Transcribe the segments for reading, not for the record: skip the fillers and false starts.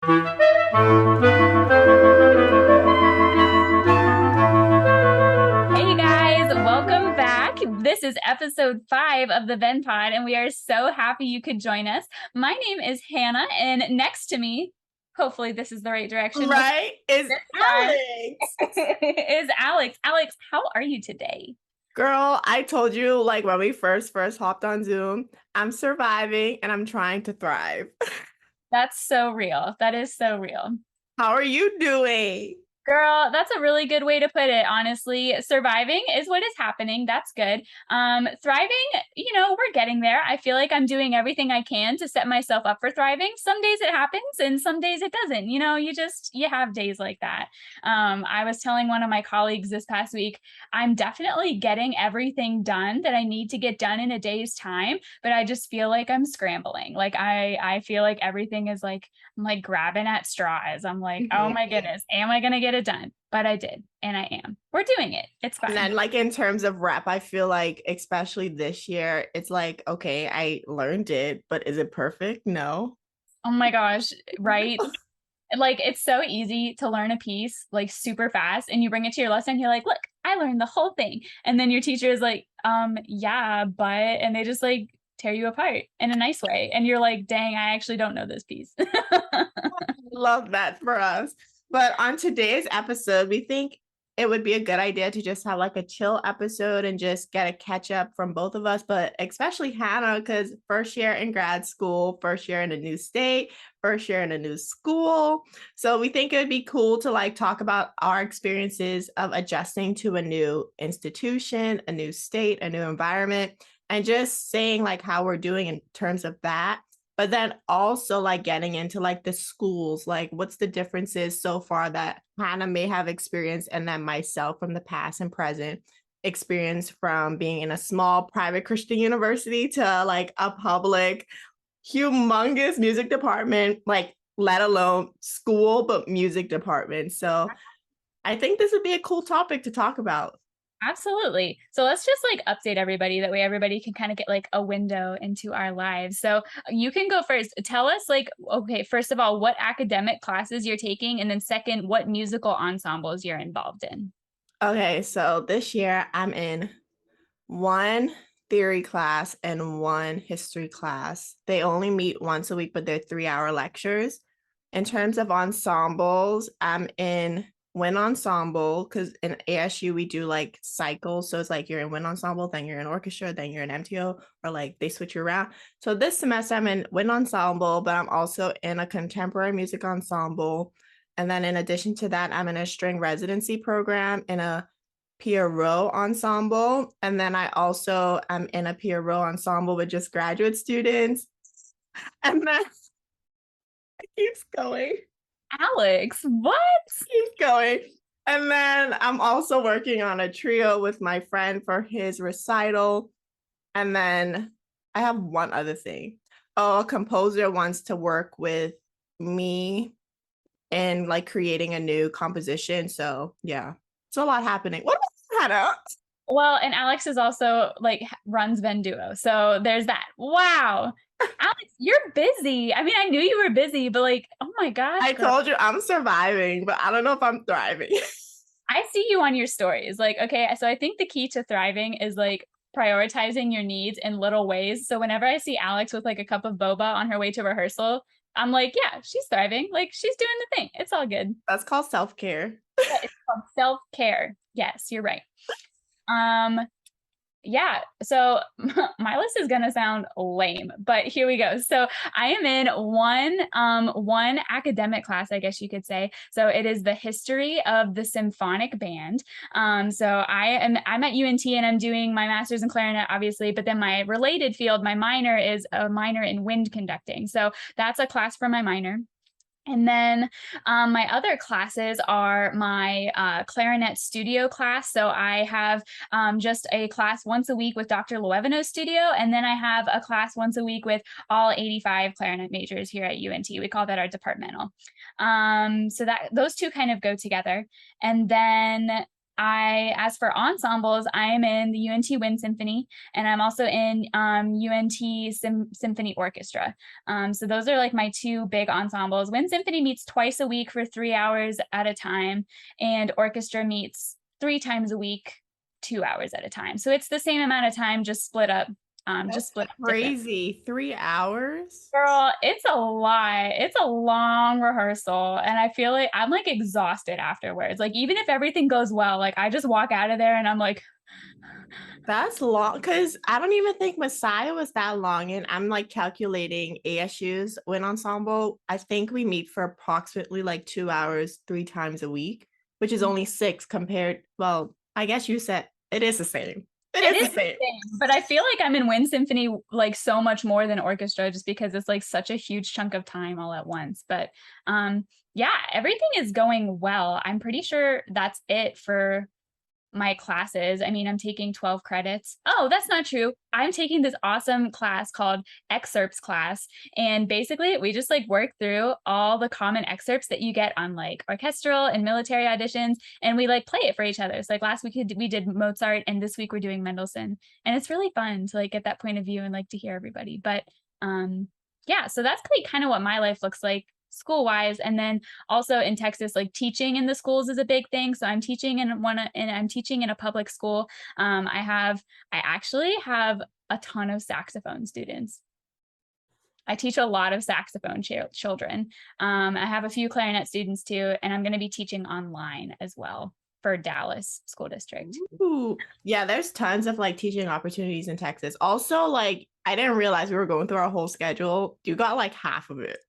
Hey guys, welcome back. This is episode 5 of the Venn Pod, and we are so happy you could join us. My name is Hannah, and next to me, hopefully this is the right direction Right? Is this time, Alex. is Alex. Alex, how are you today? Girl, I told you like when we first hopped on Zoom, I'm surviving and I'm trying to thrive. That's so real. That is so real. How are you doing? Girl, that's a really good way to put it, honestly. Surviving is what is happening. That's good. Thriving, we're getting there. I feel like I'm doing everything I can to set myself up for thriving. Some days it happens and some days it doesn't. You have days like that. I was telling one of my colleagues this past week, I'm definitely getting everything done that I need to get done in a day's time, but I just feel like I'm scrambling. Like I feel like everything is like I'm like grabbing at straws. I'm like, oh my goodness, am I gonna get it done? But I did, and I am. We're doing it. It's And fine. then like in terms of rap, I feel like especially this year, it's like, okay, I learned it, but is it perfect? No. Oh my gosh, right? Like it's so easy to learn a piece like super fast, and you bring it to your lesson. You're like, look, I learned the whole thing, and then your teacher is like, yeah, but, and they just like tear you apart in a nice way, and you're like, dang, I actually don't know this piece. Love that for us. But on today's episode, we think it would be a good idea to just have like a chill episode and just get a catch up from both of us, but especially Hannah, because first year in grad school, first year in a new state, first year in a new school. So we think it would be cool to like talk about our experiences of adjusting to a new institution, a new state, a new environment, and just saying like how we're doing in terms of that, but then also like getting into like the schools, like what's the differences so far that Hannah may have experienced, and then myself from the past and present experience from being in a small private Christian university to like a public humongous music department, like let alone school but music department. So I think this would be a cool topic to talk about. Absolutely. So let's just like update everybody. That way everybody can kind of get like a window into our lives. So you can go first. Tell us like, okay, first of all, what academic classes you're taking, and then second, what musical ensembles you're involved in. Okay, so this year I'm in one theory class and one history class. They only meet once a week, but they're 3-hour lectures. In terms of ensembles, I'm in wind ensemble because in ASU we do like cycles. So it's like you're in wind ensemble, then you're in orchestra, then you're in MTO, or like they switch you around. So this semester I'm in wind ensemble, but I'm also in a contemporary music ensemble. And then in addition to that, I'm in a string residency program in a Pierrot ensemble. And then I also am in a Pierrot ensemble with just graduate students. And then it keeps going, Alex, what? keeps going. And then I'm also working on a trio with my friend for his recital. And then I have one other thing. Oh, a composer wants to work with me in like creating a new composition. So yeah, it's a lot happening. What about that? Well, and Alex is also like runs Venduo. So there's that. Wow. Alex, you're busy. I mean, I knew you were busy, but like, oh my gosh, I girl. told you I'm surviving, but I don't know if I'm thriving. I see you on your stories. Like, okay, so I think the key to thriving is like prioritizing your needs in little ways. So whenever I see Alex with like a cup of boba on her way to rehearsal, I'm like, yeah, she's thriving. Like she's doing the thing. It's all good. That's called self-care. Yeah, it's called self-care. Yes, you're right. Um, yeah, so my list is gonna sound lame, but here we go. So I am in one academic class, I guess you could say. So it is the history of the symphonic band. So I'm at UNT and I'm doing my master's in clarinet, obviously, but then my related field, my minor is a minor in wind conducting. So that's a class for my minor. And then my other classes are my clarinet studio class. So I have just a class once a week with Dr. Luevino's studio. And then I have a class once a week with all 85 clarinet majors here at UNT. We call that our departmental. So that those two kind of go together. And then as for ensembles, I'm in the UNT Wind Symphony, and I'm also in UNT Symphony Orchestra. So those are like my two big ensembles. Wind Symphony meets twice a week for 3 hours at a time, and orchestra meets 3 times a week, 2 hours at a time. So it's the same amount of time, just split up. That's Just split up different. crazy. 3 hours? Girl, it's a lot. It's a long rehearsal. And I feel like I'm like exhausted afterwards. Like, even if everything goes well, like I just walk out of there and I'm like, That's long because I don't even think Messiah was that long. And I'm like calculating ASU's wind ensemble. I think we meet for approximately like 2 hours, 3 times a week, which is only six compared. Well, I guess you said it is the same. It is the same. but I feel like I'm in Wind Symphony like so much more than orchestra just because it's like such a huge chunk of time all at once. But yeah, everything is going well. I'm pretty sure that's it for my classes. I mean, I'm taking 12 credits. Oh, that's not true. I'm taking this awesome class called excerpts class. And basically, we just like work through all the common excerpts that you get on like orchestral and military auditions. And we like play it for each other. So like last week we did Mozart, and this week we're doing Mendelssohn. And it's really fun to like get that point of view and like to hear everybody. But yeah, so that's kind of what my life looks like school wise. And then also in Texas, like teaching in the schools is a big thing. So I'm teaching I'm teaching in a public school. I actually have a ton of saxophone students. I teach a lot of saxophone children. I have a few clarinet students too, and I'm going to be teaching online as well for Dallas School District. Ooh. Yeah, there's tons of like teaching opportunities in Texas. Also, like I didn't realize we were going through our whole schedule. You got like half of it.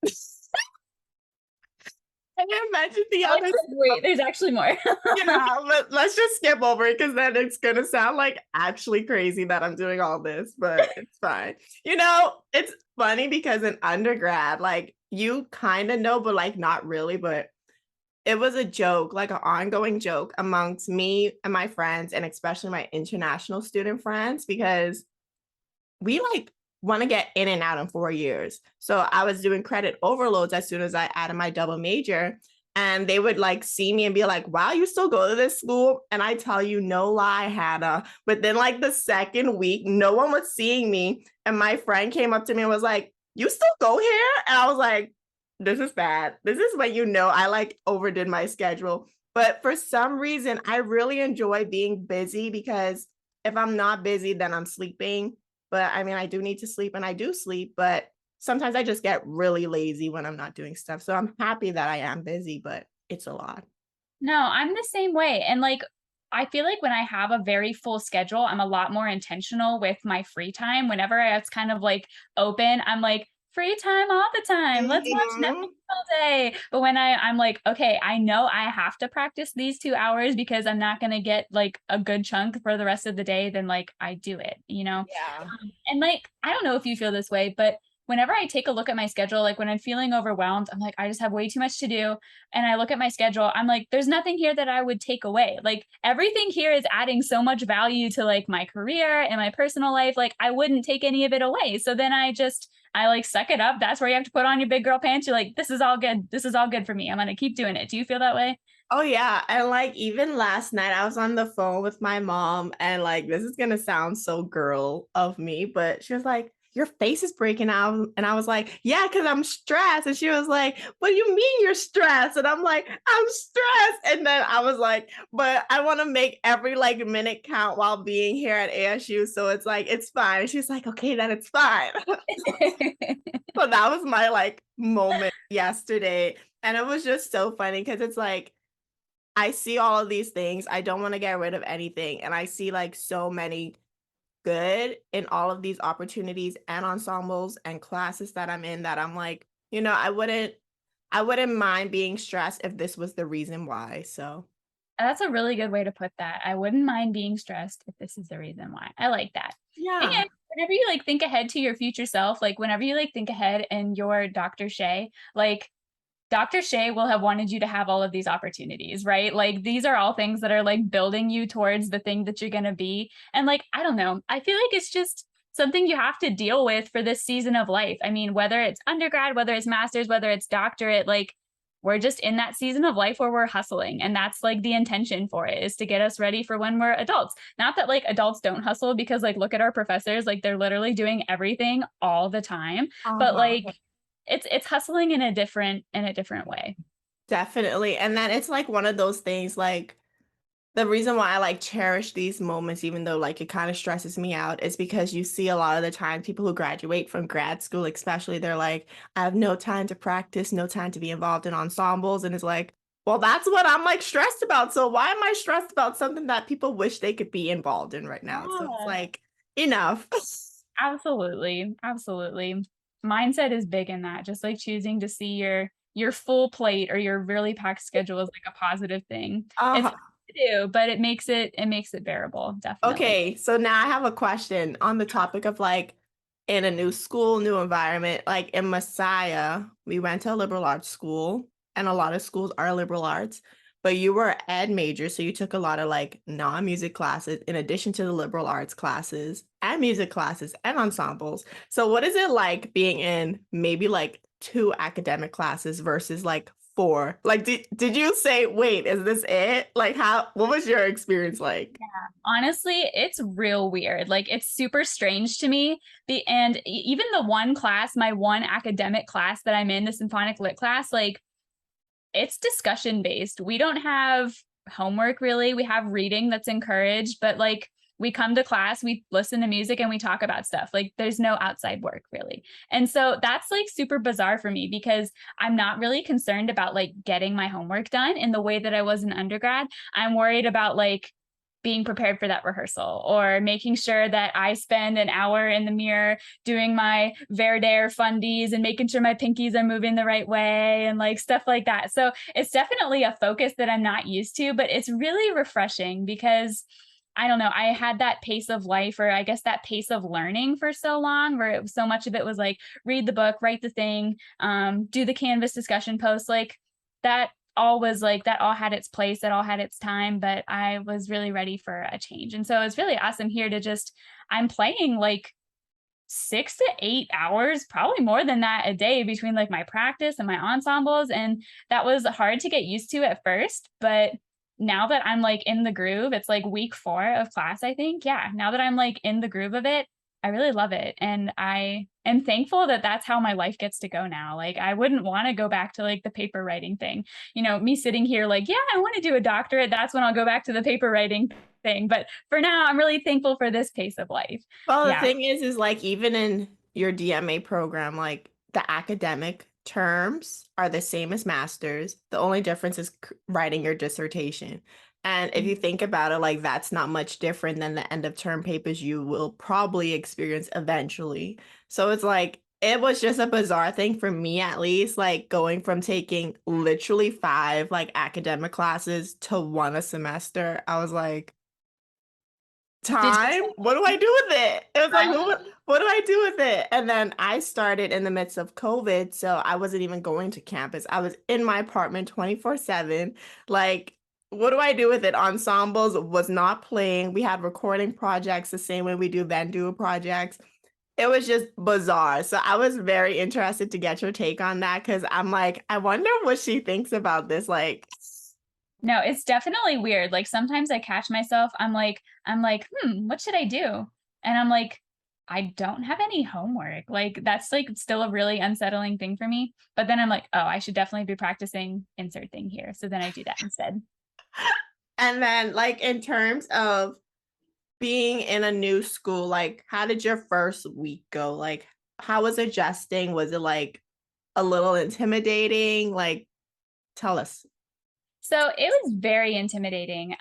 I didn't mention the other. Wait, there's actually more. Yeah, but let's just skip over it because then it's gonna sound like actually crazy that I'm doing all this, but it's fine. It's funny because in undergrad, like you kind of know, but like not really, but it was a joke, like an ongoing joke amongst me and my friends, and especially my international student friends, because we like want to get in and out in 4 years. So I was doing credit overloads as soon as I added my double major. And they would like see me and be like, wow, you still go to this school? And I tell you, no lie, Hannah. But then like the second week, no one was seeing me. And my friend came up to me and was like, you still go here? And I was like, this is bad. This is when I like overdid my schedule. But for some reason, I really enjoy being busy because if I'm not busy, then I'm sleeping. But I mean, I do need to sleep and I do sleep, but sometimes I just get really lazy when I'm not doing stuff. So I'm happy that I am busy, but it's a lot. No, I'm the same way. And like, I feel like when I have a very full schedule, I'm a lot more intentional with my free time. Whenever it's kind of like open, I'm like, free time all the time. Let's watch Netflix all day. But when I'm like, okay, I know I have to practice these 2 hours because I'm not going to get like a good chunk for the rest of the day, then like I do it, Yeah. And like, I don't know if you feel this way, but whenever I take a look at my schedule, like when I'm feeling overwhelmed, I'm like, I just have way too much to do. And I look at my schedule, I'm like, there's nothing here that I would take away. Like everything here is adding so much value to like my career and my personal life. Like I wouldn't take any of it away. So then I like suck it up. That's where you have to put on your big girl pants. You're like, this is all good. This is all good for me. I'm going to keep doing it. Do you feel that way? Oh yeah. And like even last night I was on the phone with my mom and like this is gonna sound so girl of me, but she was like, your face is breaking out. And I was like, yeah, because I'm stressed. And she was like, what do you mean you're stressed? And I'm like, I'm stressed. And then I was like, but I want to make every like minute count while being here at ASU. So it's like, it's fine. And she's like, okay, then it's fine. So that was my like moment yesterday. And it was just so funny because it's like, I see all of these things. I don't want to get rid of anything. And I see like so many good in all of these opportunities and ensembles and classes that I'm in that I'm like, I wouldn't mind being stressed if this was the reason why. So that's a really good way to put that. I wouldn't mind being stressed if this is the reason why. I like that. yeah. And whenever you like think ahead to your future self, like whenever you like think ahead and you're Dr. Shay, like Dr. Shay will have wanted you to have all of these opportunities, right? Like these are all things that are like building you towards the thing that you're going to be. And like, I don't know, I feel like it's just something you have to deal with for this season of life. I mean, whether it's undergrad, whether it's master's, whether it's doctorate, like we're just in that season of life where we're hustling. And that's like the intention for it, is to get us ready for when we're adults. Not that like adults don't hustle, because like look at our professors, like they're literally doing everything all the time. But Uh-huh. like it's hustling in a different way. Definitely. And then it's like one of those things, like the reason why I like cherish these moments, even though like it kind of stresses me out, is because you see a lot of the time people who graduate from grad school, especially, they're like, I have no time to practice, no time to be involved in ensembles. And it's like, well, that's what I'm like stressed about. So why am I stressed about something that people wish they could be involved in right now? So it's Yeah. like, enough. Absolutely. Absolutely. Mindset is big in that. Just like choosing to see your full plate or your really packed schedule as like a positive thing. It's Uh, hard to do, but it makes it bearable, definitely. Okay, so now I have a question on the topic of like in a new school, new environment. Like in Messiah, we went to a liberal arts school, and a lot of schools are liberal arts, but you were an ed major, so you took a lot of like non-music classes in addition to the liberal arts classes and music classes and ensembles. So what is it like being in maybe like two academic classes versus like four? Like did you say, wait, is this it? Like what was your experience like? Honestly, it's real weird. Like it's super strange to me. Even the one class, my one academic class that I'm in, the symphonic lit class, like it's discussion based. We don't have homework really. We have reading that's encouraged, but like we come to class, we listen to music, and we talk about stuff. Like there's no outside work really. And so that's like super bizarre for me, because I'm not really concerned about like getting my homework done in the way that I was in undergrad. I'm worried about like being prepared for that rehearsal, or making sure that I spend an hour in the mirror doing my Verder fundies and making sure my pinkies are moving the right way and like stuff like that. So it's definitely a focus that I'm not used to, but it's really refreshing because I don't know, I had that pace of life, or I guess that pace of learning for so long, where so much of it was like read the book, write the thing, do the Canvas discussion post, like that all had its place, that all had its time, but I was really ready for a change. And so it's really awesome here to just, I'm playing like 6 to 8 hours, probably more than that a day, between like my practice and my ensembles. And that was hard to get used to at first, but now that I'm like in the groove, it's like week 4 of class, I think. Yeah. Now that I'm like in the groove of it, I really love it. And I am thankful that that's how my life gets to go now. Like, I wouldn't want to go back to like the paper writing thing. Me sitting here like, yeah, I want to do a doctorate. That's when I'll go back to the paper writing thing. But for now, I'm really thankful for this pace of life. Well, the Yeah. thing is like even in your DMA program, like the academic terms are the same as masters. The only difference is writing your dissertation. And if you think about it, like that's not much different than the end of term papers you will probably experience eventually. So it's like it was just a bizarre thing for me, at least, like going from taking literally 5 like academic classes to one a semester. I was like, Did you time? What do I do with it? It was like, what do I do with it? And then I started in the midst of COVID, so I wasn't even going to campus. I was in my apartment 24/7. Like, what do I do with it? Ensembles was not playing. We had recording projects the same way we do Venn projects. It was just bizarre. So I was very interested to get your take on that, because I'm like, I wonder what she thinks about this. Like, No, it's definitely weird. Like sometimes I catch myself, I'm like, what should I do? And I'm like, I don't have any homework. Like that's like still a really unsettling thing for me. But then I'm like, oh, I should definitely be practicing insert thing here. So then I do that instead. and then like in terms of being in a new school, like how did your first week go? Like how was adjusting? Was it like a little intimidating? Like tell us. So it was very intimidating.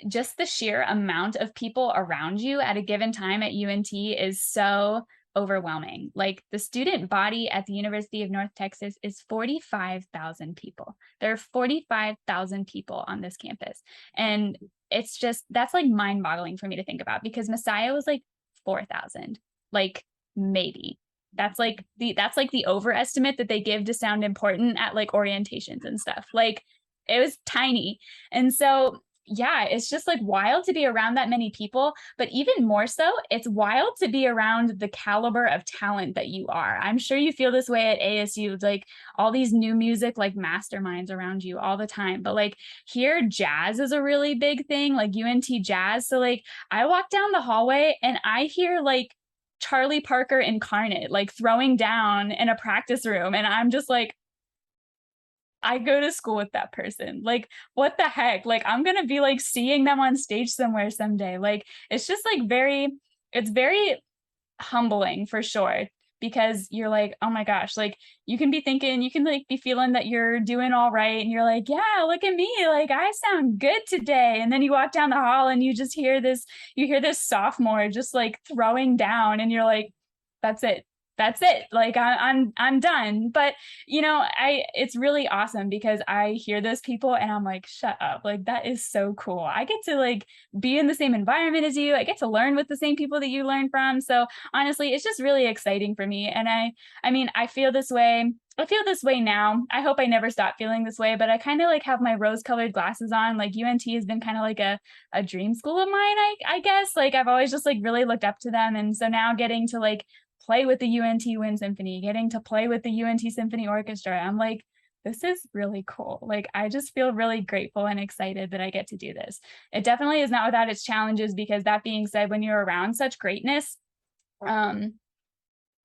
Just the sheer amount of people around you at a given time at UNT is so overwhelming. Like the student body at the University of North Texas is 45,000 people. There are 45,000 people on this campus. And it's just, that's like mind boggling for me to think about, because Messiah was like 4,000, like maybe. That's like the overestimate that they give to sound important at like orientations and stuff. Like it was tiny. And so yeah, it's just like wild to be around that many people. But even more so, it's wild to be around the caliber of talent that you are. I'm sure you feel this way at ASU, like all these new music, like masterminds around you all the time. But like here, jazz is a really big thing, like UNT jazz. So like I walk down the hallway and I hear like Charlie Parker incarnate, like throwing down in a practice room. And I'm just like, I go to school with that person. Like, what the heck? Like, I'm gonna be like seeing them on stage somewhere someday. Like, it's just like it's very humbling for sure because you're like, oh my gosh, like you can be thinking, you can like be feeling that you're doing all right. And you're like, yeah, look at me. Like, I sound good today. And then you walk down the hall and you hear this sophomore just like throwing down, and you're like, that's it. That's it. Like I'm done. But it's really awesome because I hear those people and I'm like, shut up. Like that is so cool. I get to like be in the same environment as you. I get to learn with the same people that you learn from. So honestly, it's just really exciting for me. And I mean, I feel this way. I feel this way now. I hope I never stop feeling this way, but I kind of like have my rose-colored glasses on. Like UNT has been kind of like a dream school of mine, I guess. Like I've always just like really looked up to them. And so now getting to like play with the UNT Wind Symphony, getting to play with the UNT Symphony Orchestra, I'm like, this is really cool. Like, I just feel really grateful and excited that I get to do this. It definitely is not without its challenges, because that being said, when you're around such greatness, like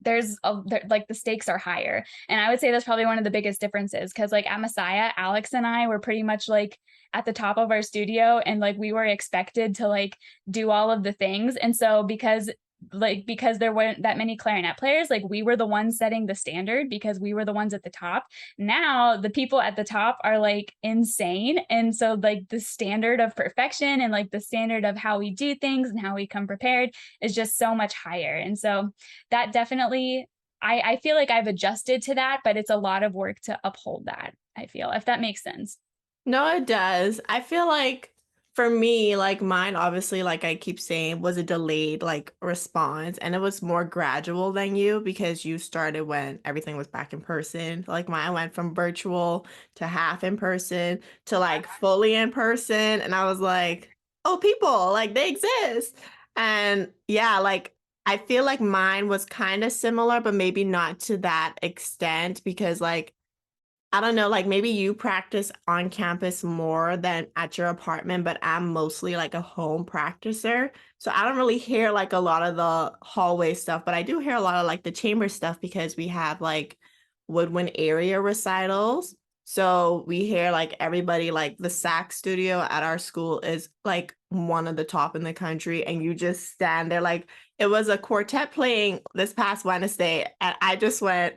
the stakes are higher. And I would say that's probably one of the biggest differences, because like at Messiah, Alex and I were pretty much like at the top of our studio, and like we were expected to like do all of the things. And so because there weren't that many clarinet players, like we were the ones setting the standard because we were the ones at the top. Now the people at the top are like insane, and so like the standard of perfection and like the standard of how we do things and how we come prepared is just so much higher. And so that definitely, I feel like I've adjusted to that, but it's a lot of work to uphold that, I feel, if that makes sense. No, it does. I feel like for me, like mine, obviously, like I keep saying, was a delayed like response, and it was more gradual than you because you started when everything was back in person. Like mine went from virtual to half in person to like fully in person, and I was like, oh, people, like they exist. And yeah, like I feel like mine was kind of similar, but maybe not to that extent because like I don't know, like maybe you practice on campus more than at your apartment, but I'm mostly like a home practicer. So I don't really hear like a lot of the hallway stuff, but I do hear a lot of like the chamber stuff because we have like woodwind area recitals. So we hear like everybody, like the sax studio at our school is like one of the top in the country. And you just stand there like it was a quartet playing this past Wednesday. And I just went,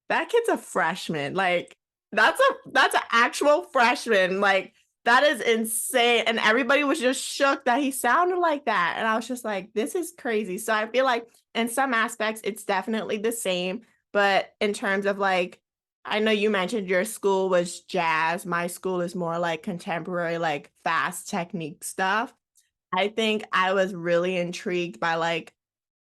that kid's a freshman. Like that's an actual freshman. Like that is insane. And everybody was just shook that he sounded like that. And I was just like, this is crazy. So I feel like in some aspects it's definitely the same, but in terms of like I know you mentioned your school was jazz. My school is more like contemporary, like fast technique stuff. I think I was really intrigued by like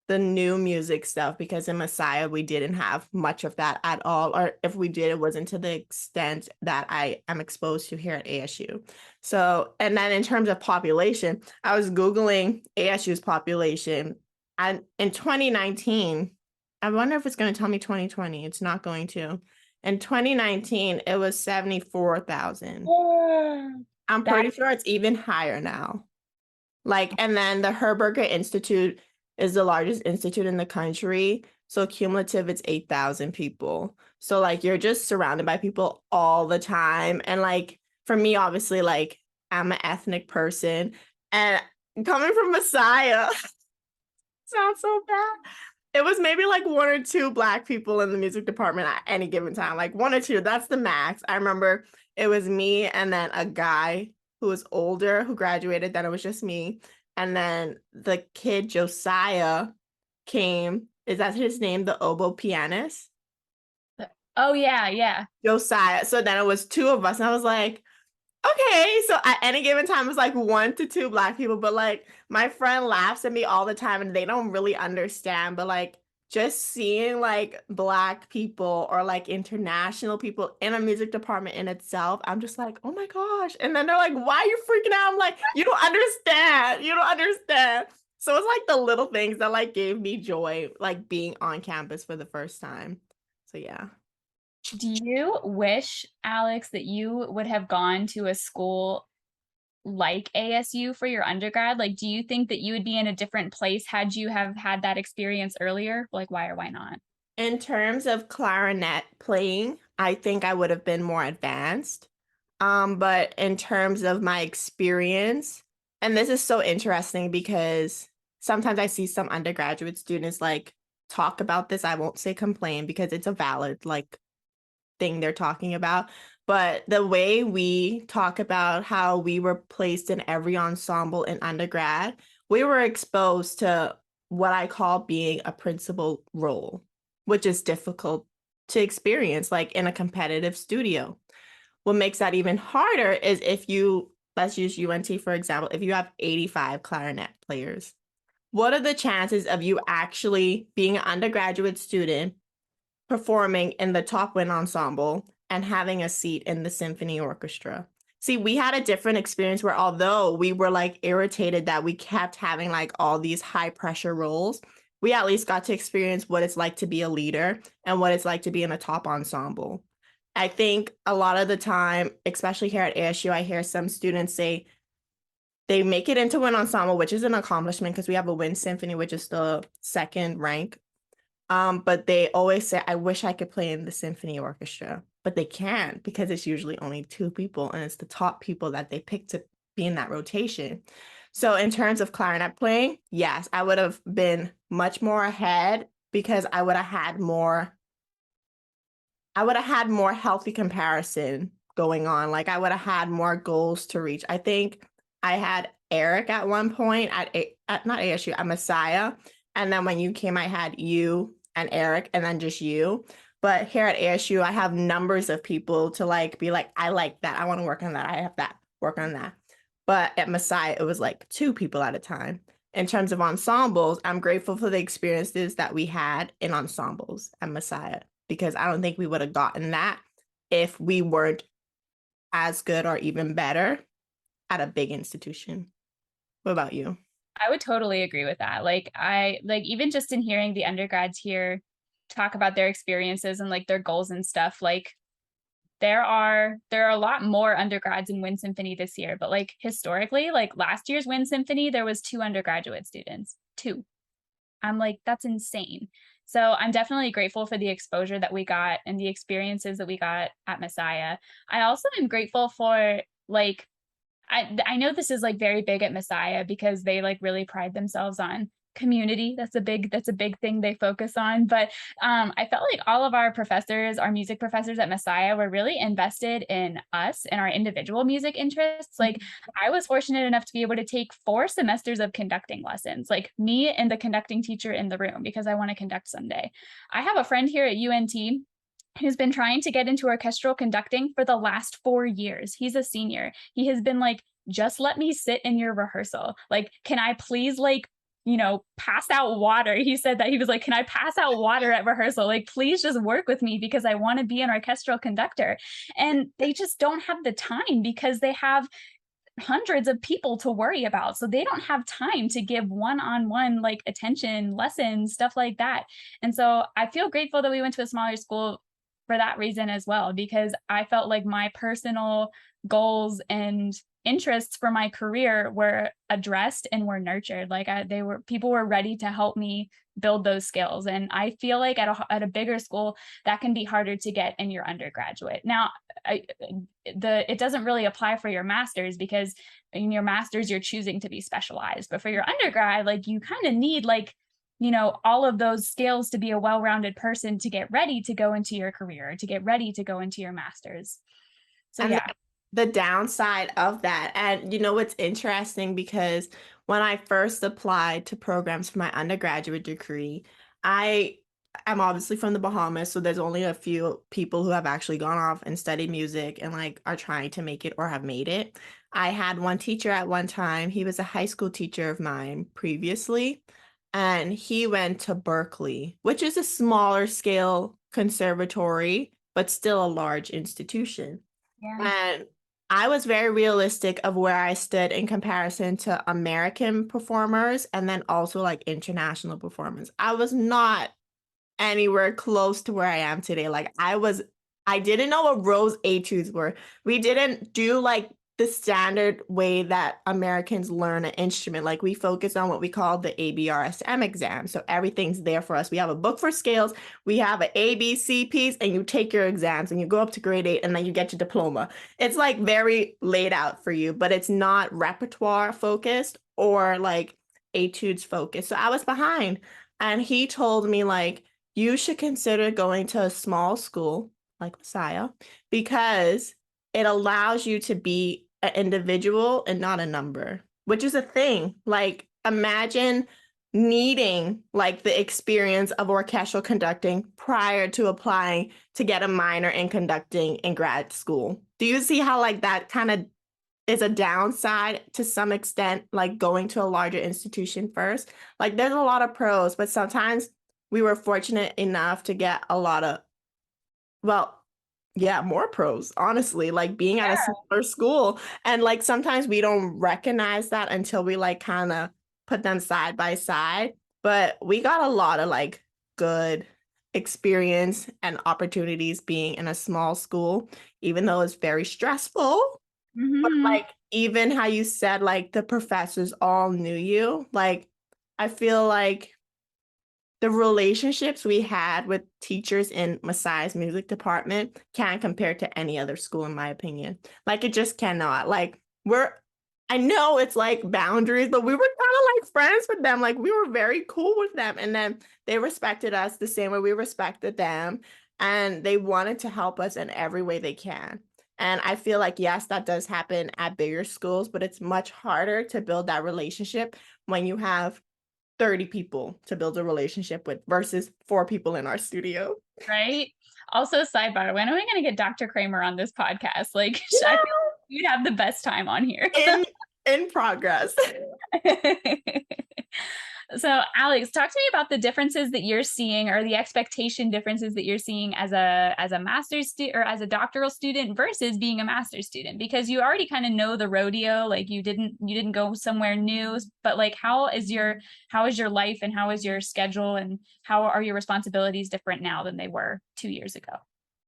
the new music stuff because in Messiah we didn't have much of that at all, or if we did, it wasn't to the extent that I am exposed to here at ASU. So, and then in terms of population, I was Googling ASU's population, and in 2019, I wonder if it's going to tell me 2020. It's not going to. In 2019, it was 74,000. I'm pretty sure it's even higher now. Like, and then the Herberger Institute is the largest institute in the country. So cumulative, it's 8,000 people. So like you're just surrounded by people all the time. And like for me, obviously, like I'm an ethnic person, and coming from Messiah sounds so bad. It was maybe like one or two Black people in the music department at any given time, like one or two. That's the max. I remember it was me and then a guy who was older who graduated. Then it was just me. And then the kid Josiah came. Is that his name? The oboe pianist? Oh, yeah, yeah. Josiah. So then it was two of us. And I was like, okay. So at any given time, it was like one to two Black people. But like my friend laughs at me all the time and they don't really understand. But like just seeing like Black people or like international people in a music department in itself, I'm just like, oh my gosh. And then they're like, why are you freaking out? I'm like, you don't understand. You don't understand. So it's like the little things that like gave me joy, like being on campus for the first time. So yeah. Do you wish, Alex, that you would have gone to a school like ASU for your undergrad? Like, do you think that you would be in a different place had you have had that experience earlier? Like, why or why not? In terms of clarinet playing, I think I would have been more advanced. But in terms of my experience, and this is so interesting because sometimes I see some undergraduate students like talk about this. I won't say complain because it's a valid like thing they're talking about. But the way we talk about how we were placed in every ensemble in undergrad, we were exposed to what I call being a principal role, which is difficult to experience like in a competitive studio. What makes that even harder is if you, let's use UNT for example, if you have 85 clarinet players, what are the chances of you actually being an undergraduate student performing in the top wind ensemble and having a seat in the symphony orchestra? See, we had a different experience where although we were like irritated that we kept having like all these high pressure roles, we at least got to experience what it's like to be a leader and what it's like to be in a top ensemble. I think a lot of the time, especially here at ASU, I hear some students say they make it into an ensemble, which is an accomplishment because we have a wind symphony, which is the second rank. But they always say, I wish I could play in the symphony orchestra, but they can't because it's usually only two people and it's the top people that they pick to be in that rotation. So in terms of clarinet playing, yes, I would have been much more ahead because I would have had more healthy comparison going on. Like I would have had more goals to reach. I think I had Eric at one point at not ASU, at Messiah. And then when you came, I had you and Eric and then just you. But here at ASU, I have numbers of people to like be like, I like that. I want to work on that. I have that, work on that. But at Messiah, it was like two people at a time. In terms of ensembles, I'm grateful for the experiences that we had in ensembles at Messiah because I don't think we would have gotten that if we weren't as good or even better at a big institution. What about you? I would totally agree with that. Like I like even just in hearing the undergrads here talk about their experiences and like their goals and stuff, like there are a lot more undergrads in Wind Symphony this year, but like historically, like last year's Wind Symphony, there was 2 undergraduate students. Two. I'm like, that's insane. So I'm definitely grateful for the exposure that we got and the experiences that we got at Messiah. I also am grateful for like I know this is like very big at Messiah because they like really pride themselves on community. That's a big thing they focus on. But I felt like all of our professors, our music professors at Messiah, were really invested in us and our individual music interests. Like I was fortunate enough to be able to take 4 semesters of conducting lessons, like me and the conducting teacher in the room because I want to conduct someday. I have a friend here at UNT who's been trying to get into orchestral conducting for the last 4 years. He's a senior. He has been like, just let me sit in your rehearsal. Like, can I please like, pass out water? He said that he was like, can I pass out water at rehearsal? Like, please just work with me because I want to be an orchestral conductor. And they just don't have the time because they have hundreds of people to worry about. So they don't have time to give one-on-one like attention, lessons, stuff like that. And so I feel grateful that we went to a smaller school for that reason as well, because I felt like my personal goals and interests for my career were addressed and were nurtured. Like people were ready to help me build those skills. And I feel like at a bigger school, that can be harder to get in your undergraduate. Now, it doesn't really apply for your master's because in your master's, you're choosing to be specialized. But for your undergrad, like you kind of need like all of those skills to be a well-rounded person to get ready to go into your career, to get ready to go into your master's. So And yeah. the downside of that, and it's interesting because when I first applied to programs for my undergraduate degree, I am obviously from the Bahamas, so there's only a few people who have actually gone off and studied music and like are trying to make it or have made it. I had one teacher at one time, he was a high school teacher of mine previously, and he went to Berkeley, which is a smaller scale conservatory, but still a large institution. Yeah. And I was very realistic of where I stood in comparison to American performers and then also like international performers. I was not anywhere close to where I am today. I didn't know what rose etudes were. We didn't do like the standard way that Americans learn an instrument. Like we focus on what we call the ABRSM exam. So everything's there for us. We have a book for scales, we have an ABC piece, and you take your exams and you go up to grade 8 and then you get your diploma. It's like very laid out for you, but it's not repertoire focused or like etudes focused. So I was behind. And he told me like you should consider going to a small school like Messiah because it allows you to be an individual and not a number, which is a thing. Like imagine needing like the experience of orchestral conducting prior to applying to get a minor in conducting in grad school. Do you see how like that kind of is a downside to some extent, like going to a larger institution first? Like there's a lot of pros, but sometimes we were fortunate enough to get a lot of, well, yeah, more pros, honestly, like being at a smaller school. And like sometimes we don't recognize that until we like kind of put them side by side. But we got a lot of like good experience and opportunities being in a small school, even though it's very stressful. But Mm-hmm. like even how you said like the professors all knew you, like I feel like the relationships we had with teachers in Messiah's music department can't compare to any other school, in my opinion. Like it just cannot. Like I know it's like boundaries, but we were kind of like friends with them. Like we were very cool with them. And then they respected us the same way we respected them. And they wanted to help us in every way they can. And I feel like, yes, that does happen at bigger schools, but it's much harder to build that relationship when you have 30 people to build a relationship with versus 4 people in our studio. Right. Also, sidebar, when are we going to get Dr. Kramer on this podcast? Like, I feel Yeah. like you'd have the best time on here. In progress. So, Alex, talk to me about the differences that you're seeing or the expectation differences that you're seeing as a master's student or as a doctoral student versus being a master's student, because you already kind of know the rodeo, like you didn't go somewhere new, but like how is your life and how is your schedule and how are your responsibilities different now than they were 2 years ago?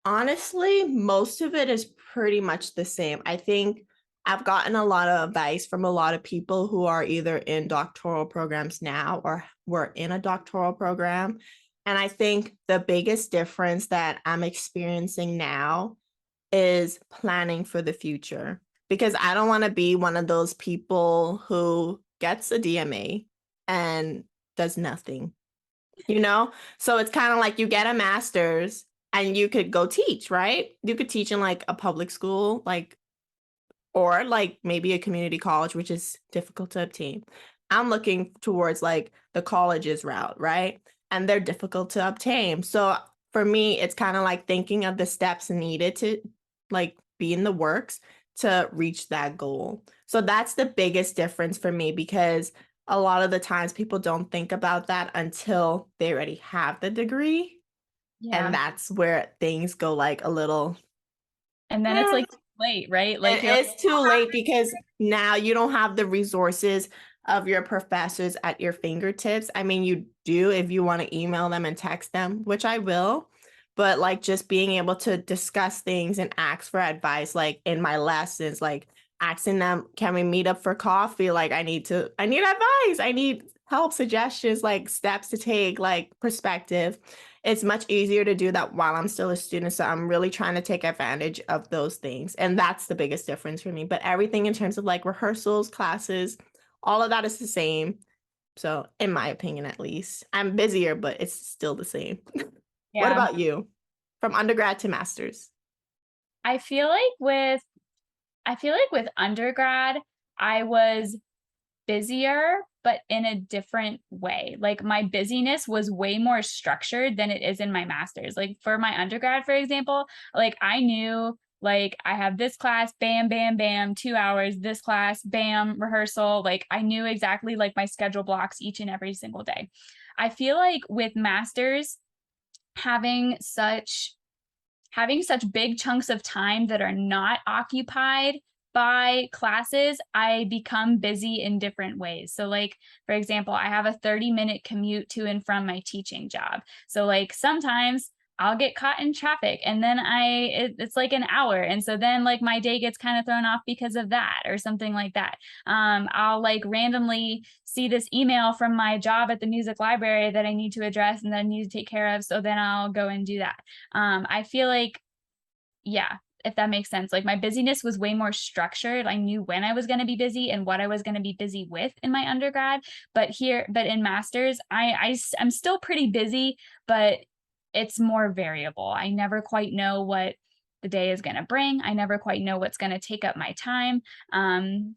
Honestly, most of it is pretty much the same. I think I've gotten a lot of advice from a lot of people who are either in doctoral programs now or were in a doctoral program. And I think the biggest difference that I'm experiencing now is planning for the future because I don't want to be one of those people who gets a DMA and does nothing, you know? So it's kind of like you get a master's and you could go teach, right? You could teach in like a public school, like, or like maybe a community college, which is difficult to obtain. I'm looking towards like the colleges route, right? And they're difficult to obtain. So for me, it's kind of like thinking of the steps needed to like be in the works to reach that goal. So that's the biggest difference for me because a lot of the times people don't think about that until they already have the degree. And Yeah. that's where things go like a little, And then it's eh, like too late, right? Like you're it's too late because now you don't have the resources of your professors at your fingertips. I mean, you do if you want to email them and text them, which I will, but like just being able to discuss things and ask for advice, like in my lessons, like asking them, can we meet up for coffee? Like I need advice. I need help, suggestions, like steps to take, like perspective. It's much easier to do that while I'm still a student. So I'm really trying to take advantage of those things. And that's the biggest difference for me. But everything in terms of like rehearsals, classes, all of that is the same. So in my opinion, at least, I'm busier, but it's still the same. What yeah. about you? From undergrad to master's? I feel like with undergrad, I was busier, but in a different way. Like my busyness was way more structured than it is in my master's. Like for my undergrad, for example, like I knew Like I have this class, bam, bam, bam, 2 hours, this class, bam, rehearsal. Like I knew exactly like my schedule blocks each and every single day. I feel like with masters, having such big chunks of time that are not occupied by classes, I become busy in different ways. So like, for example, I have a 30-minute commute to and from my teaching job. So like sometimes I'll get caught in traffic and then it's like an hour. And so then like my day gets kind of thrown off because of that or something like that. I'll like randomly see this email from my job at the music library that I need to address and then need to take care of. So then I'll go and do that. I feel like, yeah, if that makes sense. Like my busyness was way more structured. I knew when I was going to be busy and what I was going to be busy with in my undergrad. But in masters, I'm still pretty busy, but it's more variable. I never quite know what the day is going to bring. I never quite know what's going to take up my time.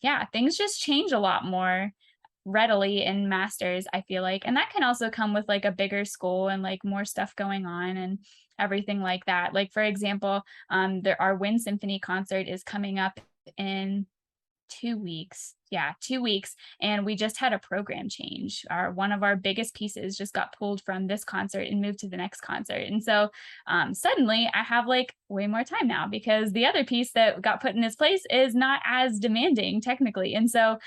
Yeah, things just change a lot more readily in masters, I feel like. And that can also come with like a bigger school and like more stuff going on and everything like that. Like for example, our Wind Symphony concert is coming up in 2 weeks. Yeah, 2 weeks. And we just had a program change. One of our biggest pieces just got pulled from this concert and moved to the next concert. And so suddenly I have like way more time now because the other piece that got put in its place is not as demanding technically. And so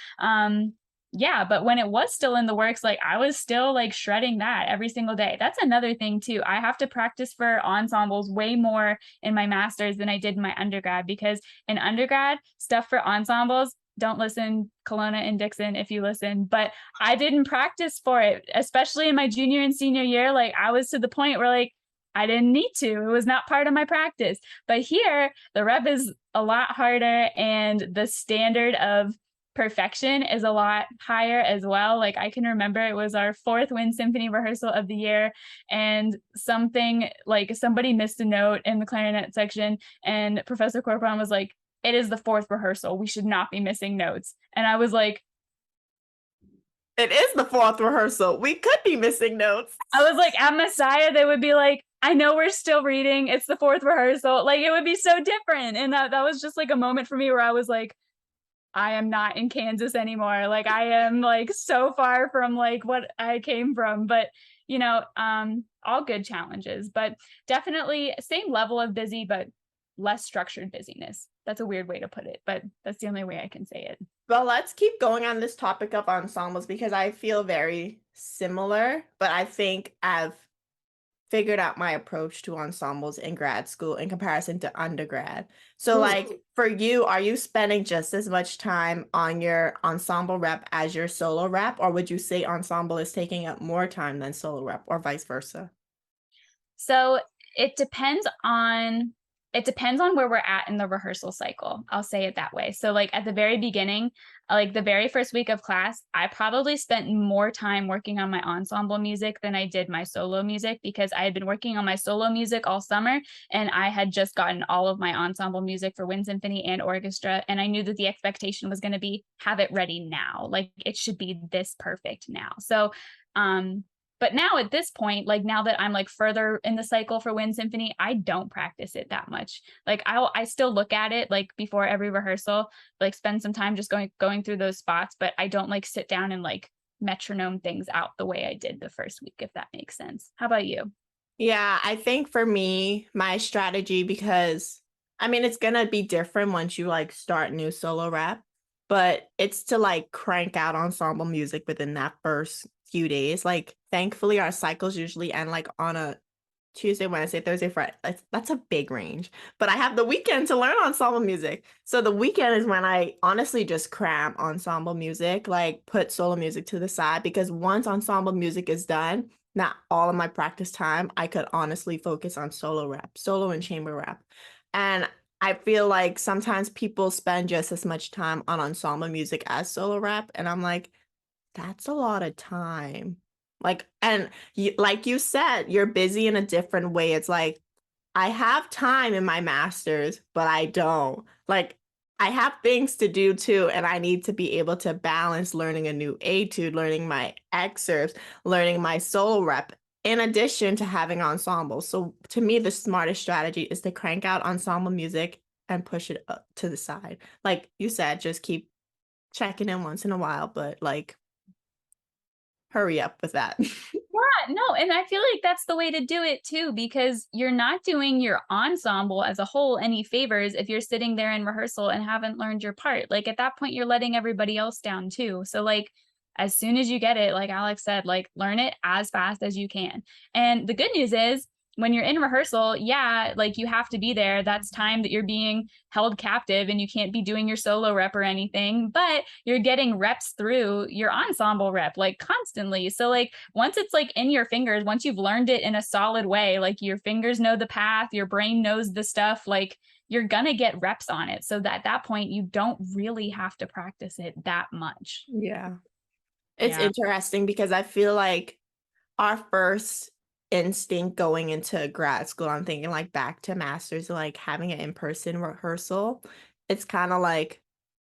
yeah, but when it was still in the works, like I was still like shredding that every single day. That's another thing too. I have to practice for ensembles way more in my master's than I did in my undergrad, because in undergrad, stuff for ensembles, don't listen, Kelowna and Dixon, if you listen, but I didn't practice for it, especially in my junior and senior year. Like I was to the point where like I didn't need to. It was not part of my practice. But here, the rep is a lot harder and the standard of perfection is a lot higher as well. Like I can remember it was our fourth Wind Symphony rehearsal of the year, and somebody missed a note in the clarinet section, and Professor Corcoran was like, "It is the fourth rehearsal. We should not be missing notes." And I was like, It is the fourth rehearsal. We could be missing notes. I was like, at Messiah, they would be like, "I know we're still reading. It's the fourth rehearsal." Like it would be so different. And that was just like a moment for me where I was like, I am not in Kansas anymore. Like I am like so far from like what I came from, but all good challenges, but definitely same level of busy, but less structured busyness. That's a weird way to put it, but that's the only way I can say it. Well, let's keep going on this topic of ensembles because I feel very similar, but I think I've figured out my approach to ensembles in grad school in comparison to undergrad. So like for you, are you spending just as much time on your ensemble rep as your solo rep, or would you say ensemble is taking up more time than solo rep, or vice versa? So it depends on where we're at in the rehearsal cycle. I'll say it that way. So like at the very beginning, like the very first week of class, I probably spent more time working on my ensemble music than I did my solo music, because I had been working on my solo music all summer and I had just gotten all of my ensemble music for Wind Symphony and orchestra. And I knew that the expectation was going to be have it ready now. Like it should be this perfect now. So but now at this point, like now that I'm like further in the cycle for Wind Symphony, I don't practice it that much. Like I still look at it like before every rehearsal, like spend some time just going through those spots, but I don't like sit down and like metronome things out the way I did the first week, if that makes sense. How about you? Yeah, I think for me, my strategy, because I mean, it's gonna be different once you like start new solo rep, but it's to like crank out ensemble music within that first few days. Like, thankfully, our cycles usually end like on a Tuesday, Wednesday, Thursday, Friday. That's a big range. But I have the weekend to learn ensemble music. So the weekend is when I honestly just cram ensemble music, like put solo music to the side, because once ensemble music is done, not all of my practice time, I could honestly focus on solo rep, solo and chamber rep. And I feel like sometimes people spend just as much time on ensemble music as solo rep. And I'm like, that's a lot of time. Like, and like you said, you're busy in a different way. It's like, I have time in my master's, but I don't. Like, I have things to do too, and I need to be able to balance learning a new etude, learning my excerpts, learning my solo rep, in addition to having ensembles. So to me, the smartest strategy is to crank out ensemble music and push it up to the side. Like you said, just keep checking in once in a while, but like hurry up with that. Yeah, no, and I feel like that's the way to do it too, because you're not doing your ensemble as a whole any favors if you're sitting there in rehearsal and haven't learned your part. Like at that point, you're letting everybody else down too. So like as soon as you get it, like Alex said, like learn it as fast as you can. And the good news is when you're in rehearsal, yeah, like you have to be there. That's time that you're being held captive and you can't be doing your solo rep or anything, but you're getting reps through your ensemble rep like constantly. So like once it's like in your fingers, once you've learned it in a solid way, like your fingers know the path, your brain knows the stuff, like you're gonna get reps on it. So that at that point you don't really have to practice it that much. Yeah. It's Yeah. interesting because I feel like our first instinct going into grad school, I'm thinking like back to masters, like having an in-person rehearsal, it's kind of like,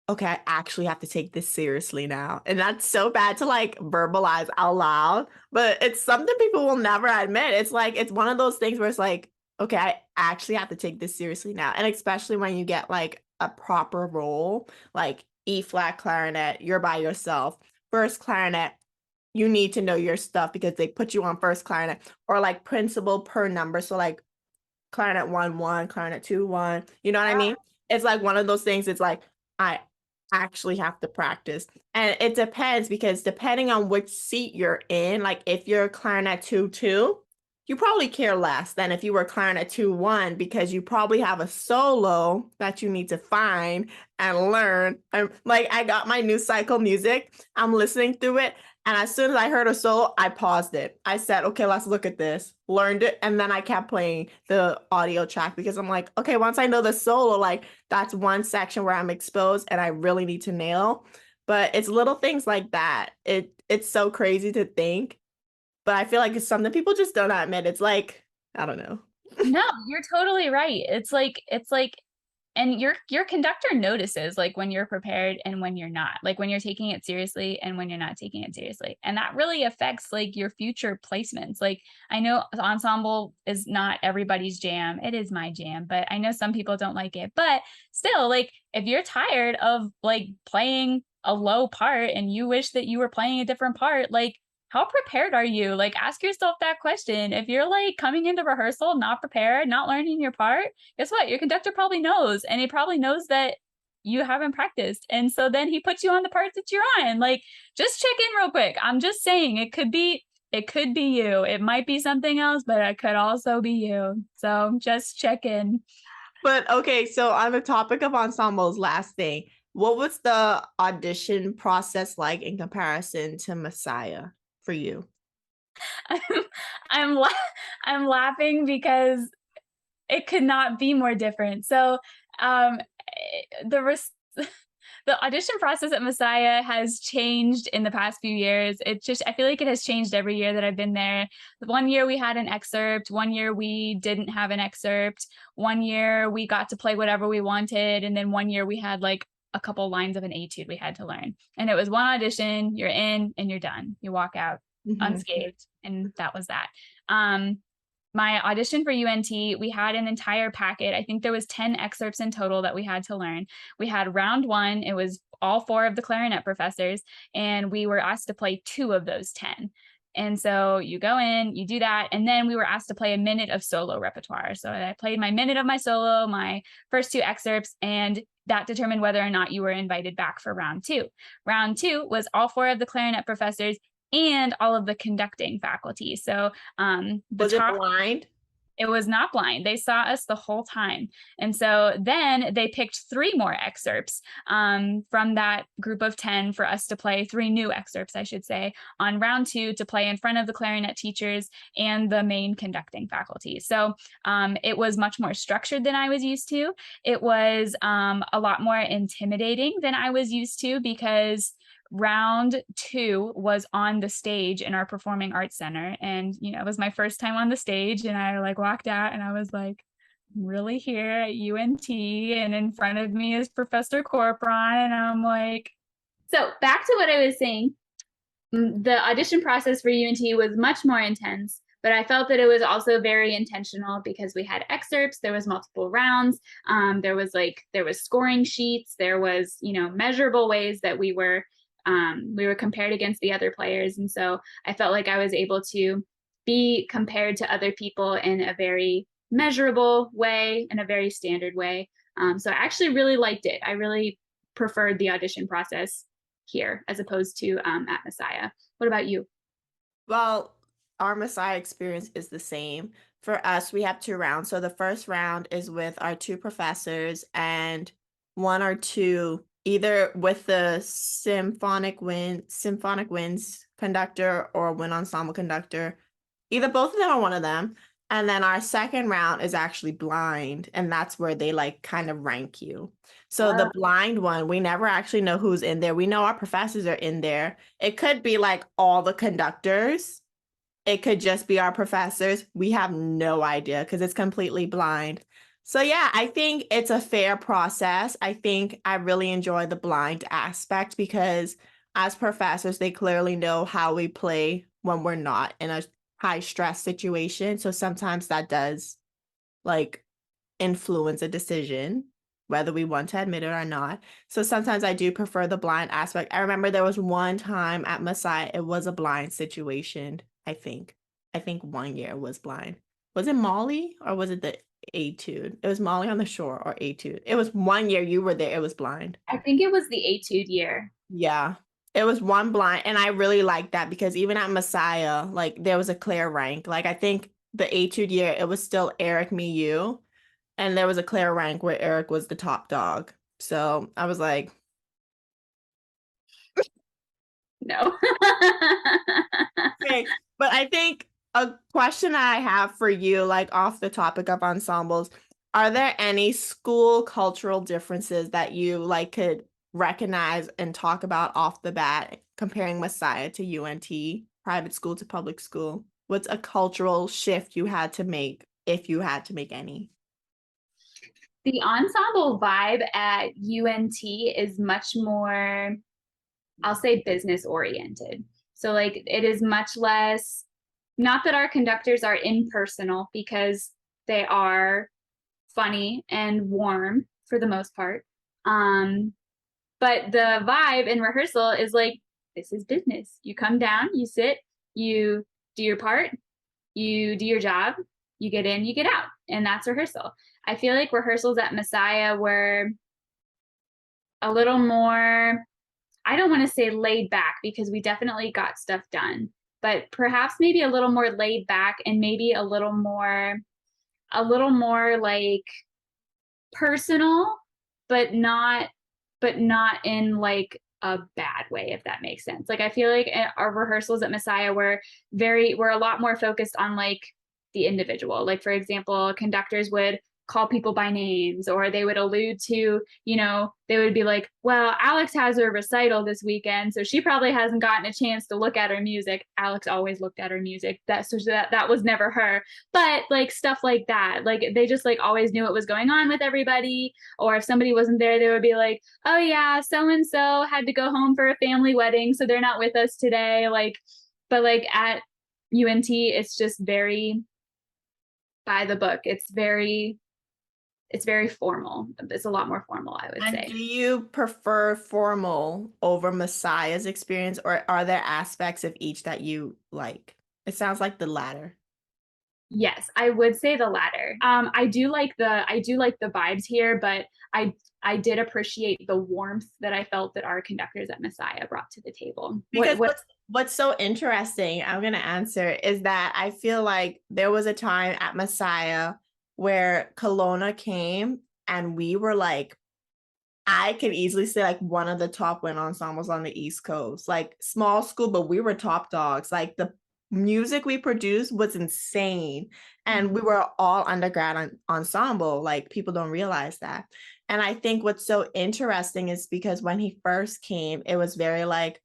okay, I actually have to take this seriously now. And that's so bad to like verbalize out loud, but it's something people will never admit. It's like, it's one of those things where it's like, okay, I actually have to take this seriously now. And especially when you get like a proper role, like E flat clarinet, you're by yourself. First clarinet, you need to know your stuff because they put you on first clarinet, or like principal per number. So like clarinet 1 1, clarinet 2 1. You know what I mean? It's like one of those things. It's like I actually have to practice. And it depends because depending on which seat you're in, like if you're clarinet 2 2, you probably care less than if you were clarinet 2 1 because you probably have a solo that you need to find and learn. I'm like, I got my new cycle music. I'm listening through it. And as soon as I heard a solo, I paused it. I said, okay, let's look at this. Learned it. And then I kept playing the audio track because I'm like, okay, once I know the solo, like that's one section where I'm exposed and I really need to nail. But it's little things like that. It's so crazy to think. But I feel like it's something people just don't admit. It's like, I don't know. No, you're totally right. It's like and your conductor notices like when you're prepared and when you're not, like when you're taking it seriously and when you're not taking it seriously. And that really affects like your future placements. Like I know ensemble is not everybody's jam. It is my jam, but I know some people don't like it. But still, like if you're tired of like playing a low part and you wish that you were playing a different part, like how prepared are you? Like ask yourself that question. If you're like coming into rehearsal not prepared, not learning your part, guess what? Your conductor probably knows, and he probably knows that you haven't practiced. And so then he puts you on the parts that you're on. Like just check in real quick. I'm just saying it could be you. It might be something else, but it could also be you. So just check in. But okay, so on the topic of ensembles, last thing, what was the audition process like in comparison to Messiah for you? I'm I'm, la- I'm laughing because it could not be more different. So the the audition process at Messiah has changed in the past few years. It just, I feel like it has changed every year that I've been there. One year we had an excerpt, one year we didn't have an excerpt, one year we got to play whatever we wanted, and then one year we had like a couple lines of an etude we had to learn. And it was one audition, you're in and you're done. You walk out unscathed, and that was that. My audition for UNT, we had an entire packet. I think there was 10 excerpts in total that we had to learn. We had round one. It was all four of the clarinet professors, and we were asked to play two of those 10. And so you go in, you do that, and then we were asked to play a minute of solo repertoire. So I played my minute of my solo, my first two excerpts, and that determined whether or not you were invited back for round two. Round two was all four of the clarinet professors and all of the conducting faculty. So the Was it top, blind? it was not blind. They saw us the whole time. And so then they picked three more excerpts from that group of 10 for us to play, three new excerpts, I should say, on round two to play in front of the clarinet teachers and the main conducting faculty. So it was much more structured than I was used to. It was a lot more intimidating than I was used to because round two was on the stage in our performing arts center, and it was my first time on the stage, and I like walked out and I was like, I'm really here at UNT, and in front of me is Professor Corporon, and I'm like, so back to what I was saying. The audition process for UNT was much more intense, but I felt that it was also very intentional because we had excerpts, there was multiple rounds, there was scoring sheets, there was, measurable ways that we were compared against the other players. And so I felt like I was able to be compared to other people in a very measurable way, in a very standard way. So I actually really liked it. I really preferred the audition process here as opposed to at Messiah. What about you? Well, our Messiah experience is the same. For us, we have 2 rounds. So the first round is with our 2 professors and 1 or 2, either with the symphonic winds conductor or wind ensemble conductor. Either both of them or one of them. And then our second round is actually blind, and that's where they like kind of rank you. So the blind one, we never actually know who's in there. We know our professors are in there. It could be like all the conductors. It could just be our professors. We have no idea because it's completely blind. So yeah, I think it's a fair process. I think I really enjoy the blind aspect because as professors, they clearly know how we play when we're not in a high stress situation. So sometimes that does like influence a decision, whether we want to admit it or not. So sometimes I do prefer the blind aspect. I remember there was one time at Messiah, it was a blind situation, I think. I think one year it was blind. Was it Molly or was it the Etude? It was Molly on the Shore or Etude. It was one year you were there, it was blind. I think it was the Etude year. Yeah. It was one blind, and I really liked that because even at Messiah, like there was a clear rank. Like I think the Etude year, it was still Eric, me, you, and there was a clear rank where Eric was the top dog. So I was like, no. okay. But I think a question I have for you, like off the topic of ensembles, are there any school cultural differences that you like could recognize and talk about off the bat, comparing Messiah to UNT, private school to public school? What's a cultural shift you had to make, if you had to make any? The ensemble vibe at UNT is much more, I'll say, business oriented. So like it is much less, not that our conductors are impersonal because they are funny and warm for the most part. But the vibe in rehearsal is like, this is business. You come down, you sit, you do your part, you do your job, you get in, you get out. And that's rehearsal. I feel like rehearsals at Messiah were a little more, I don't want to say laid back because we definitely got stuff done, but perhaps maybe a little more laid back and maybe a little more like personal, but not in like a bad way, if that makes sense. Like I feel like our rehearsals at Messiah were a lot more focused on like the individual. Like for example, conductors would call people by names, or they would allude to, they would be like, well, Alex has her recital this weekend, so she probably hasn't gotten a chance to look at her music. Alex always looked at her music. That was never her. But like stuff like that, like they just like always knew what was going on with everybody. Or if somebody wasn't there, they would be like, oh yeah, so and so had to go home for a family wedding, so they're not with us today. Like, but like at UNT, it's just very by the book. It's very formal. It's a lot more formal, I would say. Do you prefer formal over Messiah's experience, or are there aspects of each that you like? It sounds like the latter. Yes, I would say the latter. I do like the vibes here, but I did appreciate the warmth that I felt that our conductors at Messiah brought to the table. Because what's so interesting, I'm gonna answer, is that I feel like there was a time at Messiah where Kelowna came and we were like, I could easily say like one of the top wind ensembles on the East Coast, like small school, but we were top dogs. Like the music we produced was insane. And we were all undergrad ensemble. Like people don't realize that. And I think what's so interesting is because when he first came, it was very like,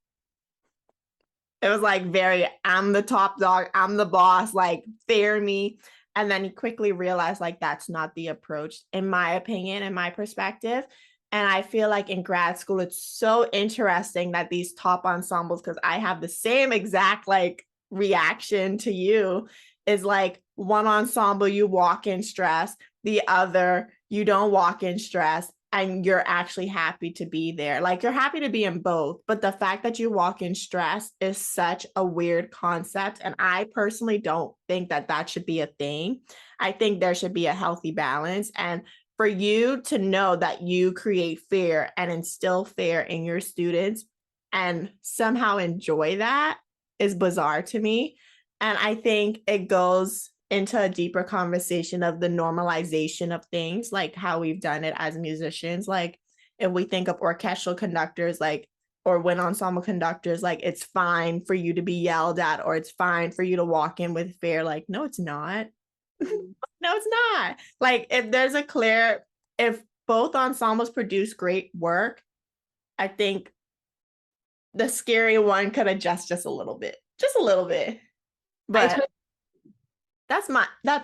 I'm the top dog, I'm the boss, like fear me. And then he quickly realized like that's not the approach, in my opinion, in my perspective. And I feel like in grad school, it's so interesting that these top ensembles, because I have the same exact like reaction to you, is like one ensemble you walk in stressed, the other you don't walk in stressed, and you're actually happy to be there. Like you're happy to be in both, but the fact that you walk in stress is such a weird concept. And I personally don't think that that should be a thing. I think there should be a healthy balance. And for you to know that you create fear and instill fear in your students and somehow enjoy that is bizarre to me. And I think it goes into a deeper conversation of the normalization of things, like how we've done it as musicians. Like if we think of orchestral conductors, like, or wind ensemble conductors, like it's fine for you to be yelled at, or it's fine for you to walk in with fear. Like, no, it's not. No, it's not. Like if both ensembles produce great work, I think the scary one could adjust just a little bit. But that's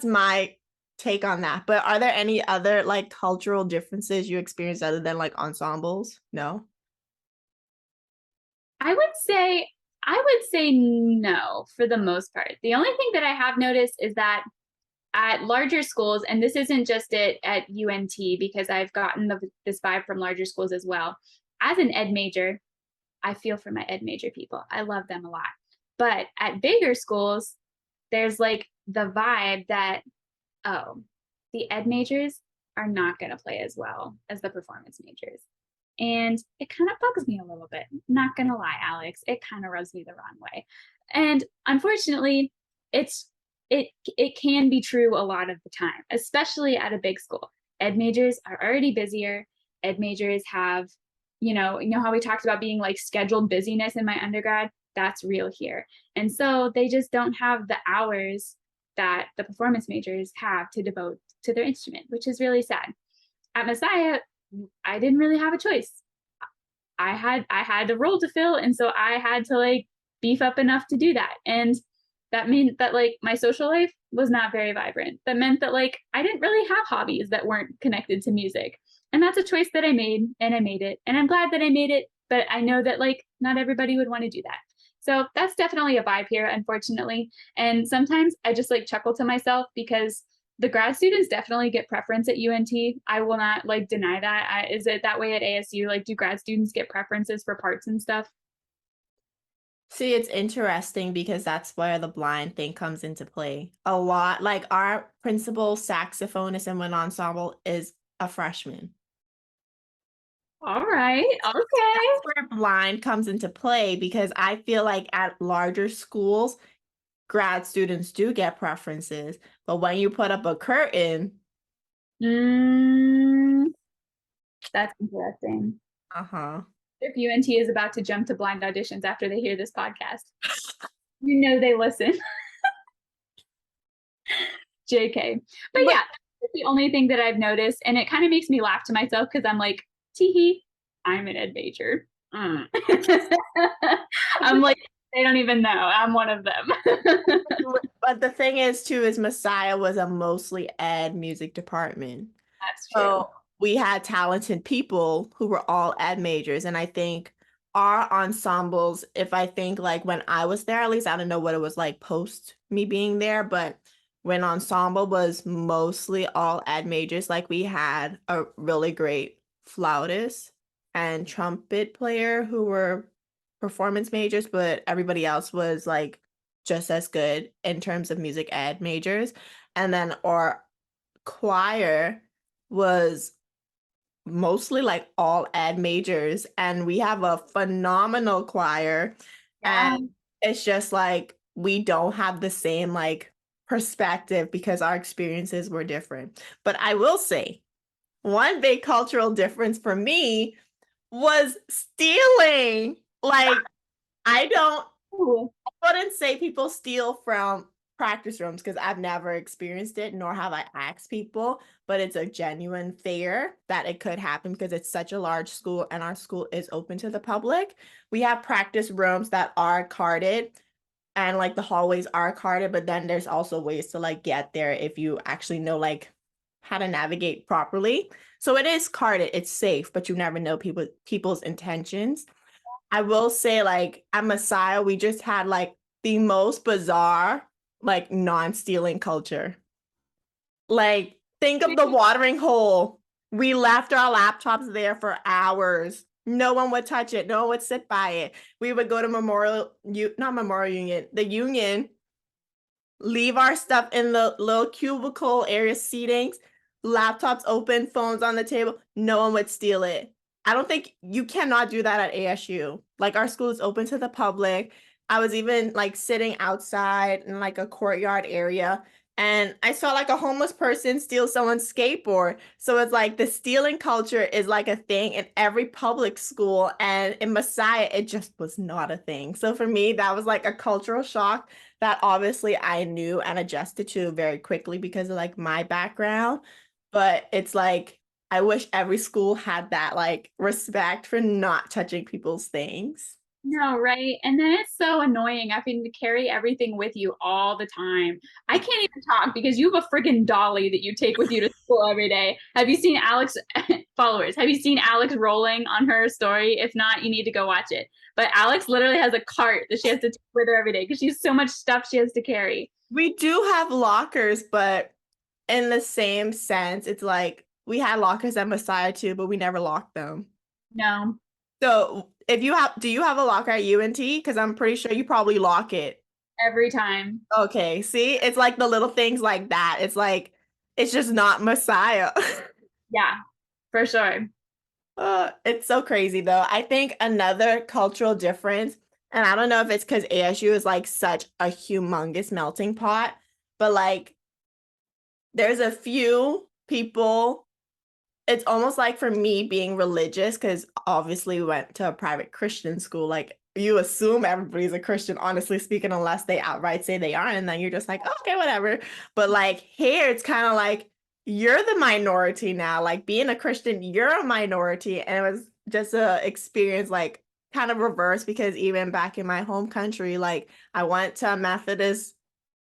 my take on that. But are there any other like cultural differences you experienced other than like ensembles? No. I would say no for the most part. The only thing that I have noticed is that at larger schools, and this isn't just at UNT, because I've gotten this vibe from larger schools as well. As an ed major, I feel for my ed major people. I love them a lot. But at bigger schools, there's like the vibe that, oh, the ed majors are not going to play as well as the performance majors. And it kind of bugs me a little bit. Not going to lie, Alex. It kind of rubs me the wrong way. And unfortunately, it can be true a lot of the time, especially at a big school. Ed majors are already busier. Ed majors have, you know how we talked about being like scheduled busyness in my undergrad? That's real here. And so they just don't have the hours that the performance majors have to devote to their instrument, which is really sad. At Messiah, I didn't really have a choice. I had a role to fill, and so I had to like beef up enough to do that. And that meant that like my social life was not very vibrant. That meant that like I didn't really have hobbies that weren't connected to music. And that's a choice that I made, and I made it. And I'm glad that I made it, but I know that like not everybody would want to do that. So that's definitely a vibe here, unfortunately. And sometimes I just like chuckle to myself because the grad students definitely get preference at UNT. I will not like deny that. Is it that way at ASU? Like, do grad students get preferences for parts and stuff? See, it's interesting because that's where the blind thing comes into play. A lot, like our principal saxophonist in one ensemble is a freshman. All right. Okay. That's where blind comes into play because I feel like at larger schools, grad students do get preferences, but when you put up a curtain, That's interesting. uh-huh. If UNT is about to jump to blind auditions after they hear this podcast, you know they listen. JK. But yeah, that's the only thing that I've noticed. And it kind of makes me laugh to myself because I'm like, teehee, I'm an ed major. I'm like, they don't even know. I'm one of them. But the thing is, too, is Messiah was a mostly ed music department. That's true. So we had talented people who were all ed majors. And I think our ensembles, if I think like when I was there, at least I don't know what it was like post me being there, but when ensemble was mostly all ed majors, like we had a really great flautist and trumpet player who were performance majors, but everybody else was like just as good in terms of music ed majors. And then our choir was mostly like all ed majors, and we have a phenomenal choir. Yeah. And it's just like we don't have the same like perspective because our experiences were different. But I will say one big cultural difference for me was stealing. Like I wouldn't say people steal from practice rooms because I've never experienced it, nor have I asked people, but it's a genuine fear that it could happen because it's such a large school and our school is open to the public. We have practice rooms that are carded and like the hallways are carded, but then there's also ways to like get there if you actually know like how to navigate properly. So it is carded, it's safe, but you never know people's intentions. I will say, like, at Messiah, we just had like the most bizarre like non-stealing culture. Like, think of the watering hole. We left our laptops there for hours. No one would touch it. No one would sit by it. We would go to not Memorial Union, the Union, leave our stuff in the little cubicle area seatings, laptops open, phones on the table. No one would steal it. I don't think you cannot do that at ASU. Like, our school is open to the public. I was even like sitting outside in like a courtyard area, and I saw like a homeless person steal someone's skateboard. So it's like the stealing culture is like a thing in every public school, and in Messiah it just was not a thing. So for me, that was like a cultural shock that obviously I knew and adjusted to very quickly because of like my background. But it's like I wish every school had that like respect for not touching people's things. No, right? And then it's so annoying having to carry everything with you all the time. I can't even talk because you have a friggin' dolly that you take with you to school every day. Have you seen Alex followers? Have you seen Alex rolling on her story? If not, you need to go watch it. But Alex literally has a cart that she has to take with her every day because she has so much stuff she has to carry. We do have lockers, but in the same sense, it's like we had lockers at Messiah too, but we never locked them. No, So do you have a locker at UNT? Because I'm pretty sure you probably lock it. every time. Okay, see, it's like the little things like that. It's like it's just not Messiah. Yeah, for sure. It's so crazy though. I think another cultural difference, and I don't know if it's because ASU is like such a humongous melting pot, but like there's a few people. It's almost like for me being religious, because obviously we went to a private Christian school, like you assume everybody's a Christian, honestly speaking, unless they outright say they aren't, and then you're just like, "Oh, okay, whatever." But like here, it's kind of like you're the minority now. Like being a Christian, you're a minority. And it was just a experience like kind of reverse because even back in my home country, like I went to a Methodist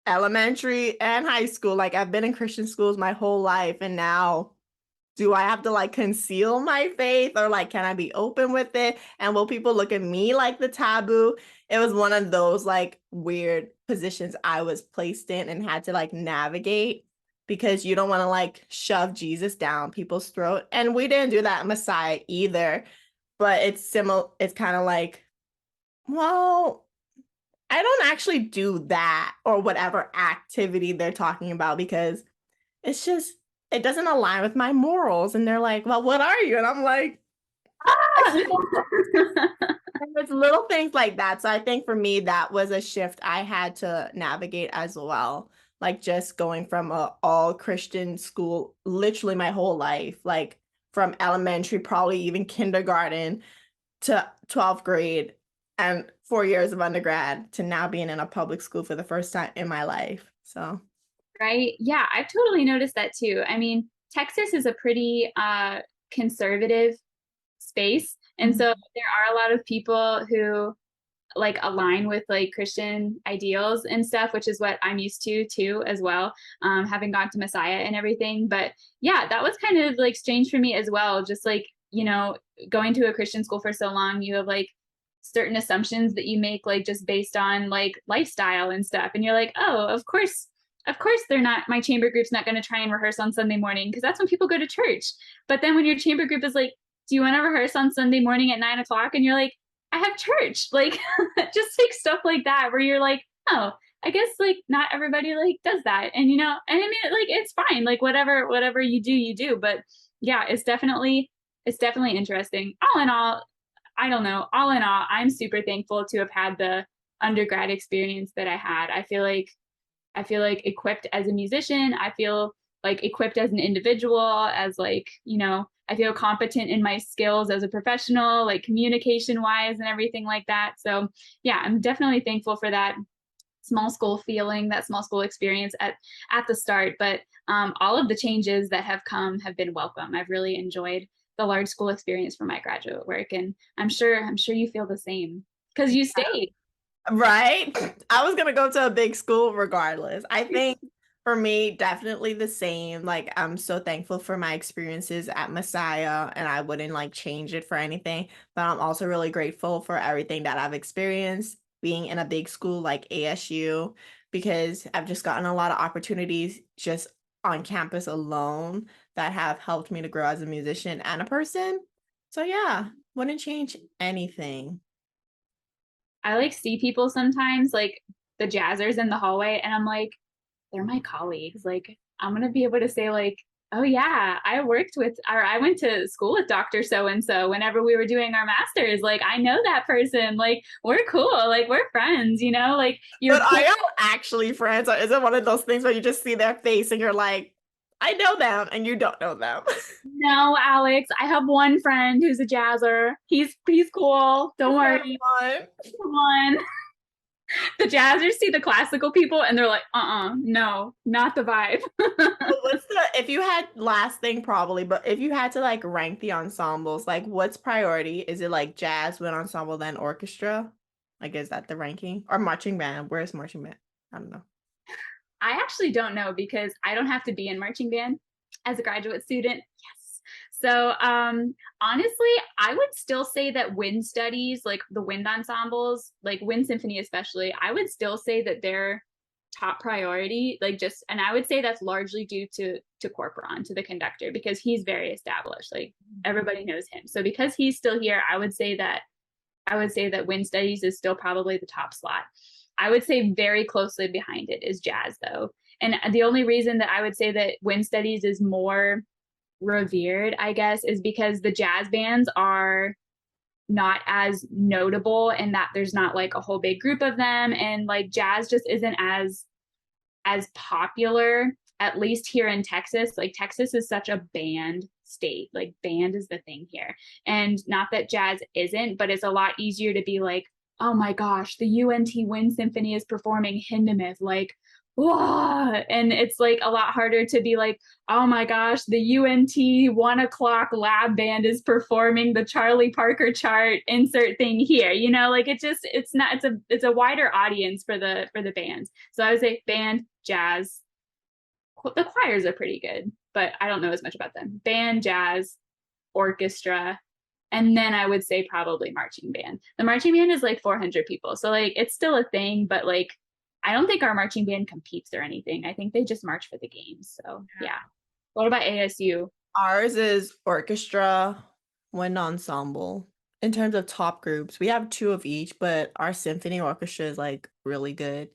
elementary and high school. Like I've been in Christian schools my whole life, and now do I have to like conceal my faith, or like can I be open with it? And will people look at me like the taboo? It was one of those like weird positions I was placed in and had to like navigate because you don't want to like shove Jesus down people's throat. And we didn't do that in Messiah either, but it's similar. It's kind of like, well, I don't actually do that or whatever activity they're talking about because it's just it doesn't align with my morals. And they're like, well, what are you? And I'm like, Ah! it's little things like that. So I think for me, that was a shift I had to navigate as well. Like just going from a all Christian school, literally my whole life, like from elementary, probably even kindergarten to 12th grade and 4 years of undergrad to now being in a public school for the first time in my life. So Right? Yeah, I've totally noticed that too. I mean, Texas is a pretty conservative space. And so there are a lot of people who like align with like Christian ideals and stuff, which is what I'm used to too, as well, having gone to Messiah and everything. But yeah, that was kind of like strange for me as well. Just like, going to a Christian school for so long, you have like certain assumptions that you make, like just based on like lifestyle and stuff. And you're like, oh, of course they're not, my chamber group's not going to try and rehearse on Sunday morning because that's when people go to church. But then when your chamber group is like, do you want to rehearse on Sunday morning at 9 o'clock? And you're like, I have church. Like just like stuff like that where you're like, oh, I guess like not everybody like does that. And and I mean like it's fine. Like whatever you do, you do. But yeah, it's definitely interesting. All in all, I don't know. All in all, I'm super thankful to have had the undergrad experience that I had. I feel like equipped as a musician. I feel like equipped as an individual, as like, I feel competent in my skills as a professional, like communication wise and everything like that. So yeah, I'm definitely thankful for that small school feeling, that small school experience at the start. But all of the changes that have come have been welcome. I've really enjoyed the large school experience for my graduate work, and I'm sure you feel the same because you stayed. right? I was gonna go to a big school regardless. I think for me, definitely the same. Like I'm so thankful for my experiences at Messiah and I wouldn't like change it for anything. But I'm also really grateful for everything that I've experienced being in a big school like ASU because I've just gotten a lot of opportunities just on campus alone that have helped me to grow as a musician and a person. So yeah, wouldn't change anything. I like see people sometimes, like the jazzers in the hallway, and I'm like, they're my colleagues. Like, I'm gonna be able to say, like, oh yeah, I worked with, or I went to school with Dr. So and so whenever we were doing our masters. Like, I know that person. Like, we're cool. Like, we're friends, you know? Like, you're But are y'all actually friends, or is it one of those things where you just see their face and you're like, I know them, and you don't know them? no, Alex, I have one friend who's a jazzer. He's cool. Don't worry. Fun. Come on. The jazzers see the classical people and they're like, no, not the vibe. But what's the, if you had last thing probably, but if you had to like rank the ensembles, like what's priority? Is it like jazz, wind ensemble, then orchestra? Like, is that the ranking? Or marching band? Where's marching band? I don't know. I actually don't know because I don't have to be in marching band as a graduate student. Yes. So honestly, I would still say that wind studies, like the wind ensembles, like wind symphony especially, I would still say that they're top priority. Like just, and I would say that's largely due to Corporon, to the conductor, because he's very established. Like everybody knows him. So because he's still here, I would say that wind studies is still probably the top slot. I would say very closely behind it is jazz, though. And the only reason that I would say that wind studies is more revered, I guess, is because the jazz bands are not as notable and that there's not like a whole big group of them. And like jazz just isn't as popular, at least here in Texas. Like Texas is such a band state. Like band is the thing here. And not that jazz isn't, but it's a lot easier to be like, oh my gosh, the UNT Wind Symphony is performing Hindemith. Like, whoa. And it's like a lot harder to be like, oh my gosh, the UNT 1 o'clock lab band is performing the Charlie Parker chart, insert thing here. You know, like it's a wider audience for the bands. So I would say band, jazz. The choirs are pretty good, but I don't know as much about them. Band, jazz, orchestra, and then I would say probably marching band. The marching band is like 400 people, so like it's still a thing, but like I don't think our marching band competes or anything. I think they just march for the games. So yeah. What about ASU? Ours is orchestra, wind ensemble. In terms of top groups, we have two of each, but our symphony orchestra is like really good.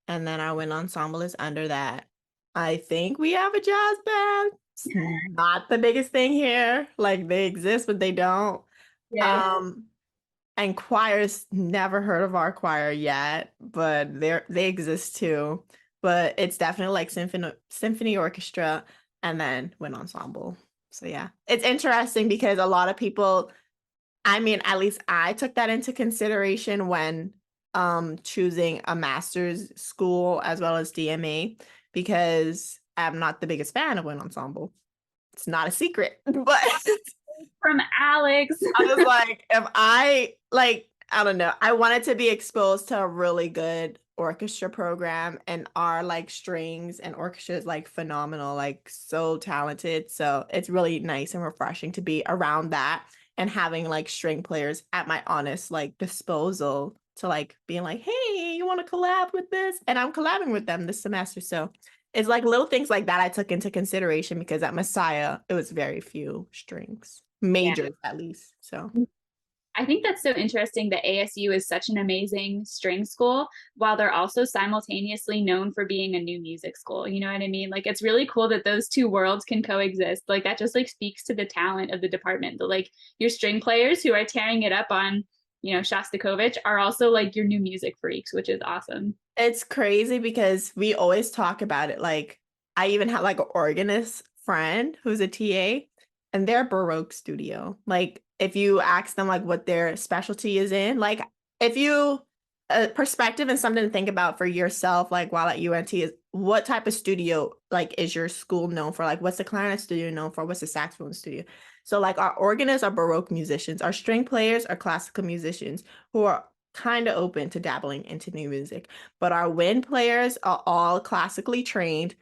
And then our wind ensemble is under that. I think we have a jazz band. It's not the biggest thing here. Like they exist, but they don't. Yeah. And choirs, never heard of our choir yet, but they exist too. But it's definitely like symphony orchestra and then wind ensemble. So yeah, it's interesting because a lot of people, I mean, at least I took that into consideration when choosing a master's school as well as DMA, because I'm not the biggest fan of wind ensemble. It's not a secret, but From Alex. I was like, if I like, I don't know, I wanted to be exposed to a really good orchestra program, and our like strings and orchestra is like phenomenal, like so talented. So it's really nice and refreshing to be around that and having like string players at my honest like disposal to like being like, hey, you want to collab with this? And I'm collabing with them this semester. So it's like little things like that I took into consideration because at Messiah, it was very few strings, Yeah. majors at least. So I think that's so interesting that ASU is such an amazing string school while they're also simultaneously known for being a new music school. You know what I mean? Like it's really cool that those two worlds can coexist. Like that just like speaks to the talent of the department. That like your string players who are tearing it up on, Shostakovich are also like your new music freaks, which is awesome. it's crazy because we always talk about it. Like I even had like an organist friend who's a TA, and they're Baroque studio. Like if you ask them like what their specialty is in, like if you a perspective and something to think about for yourself, like while at UNT, is what type of studio like is your school known for? Like what's the clarinet studio known for? What's the saxophone studio? So like our organists are Baroque musicians, our string players are classical musicians who are kind of open to dabbling into new music. But our wind players are all classically trained,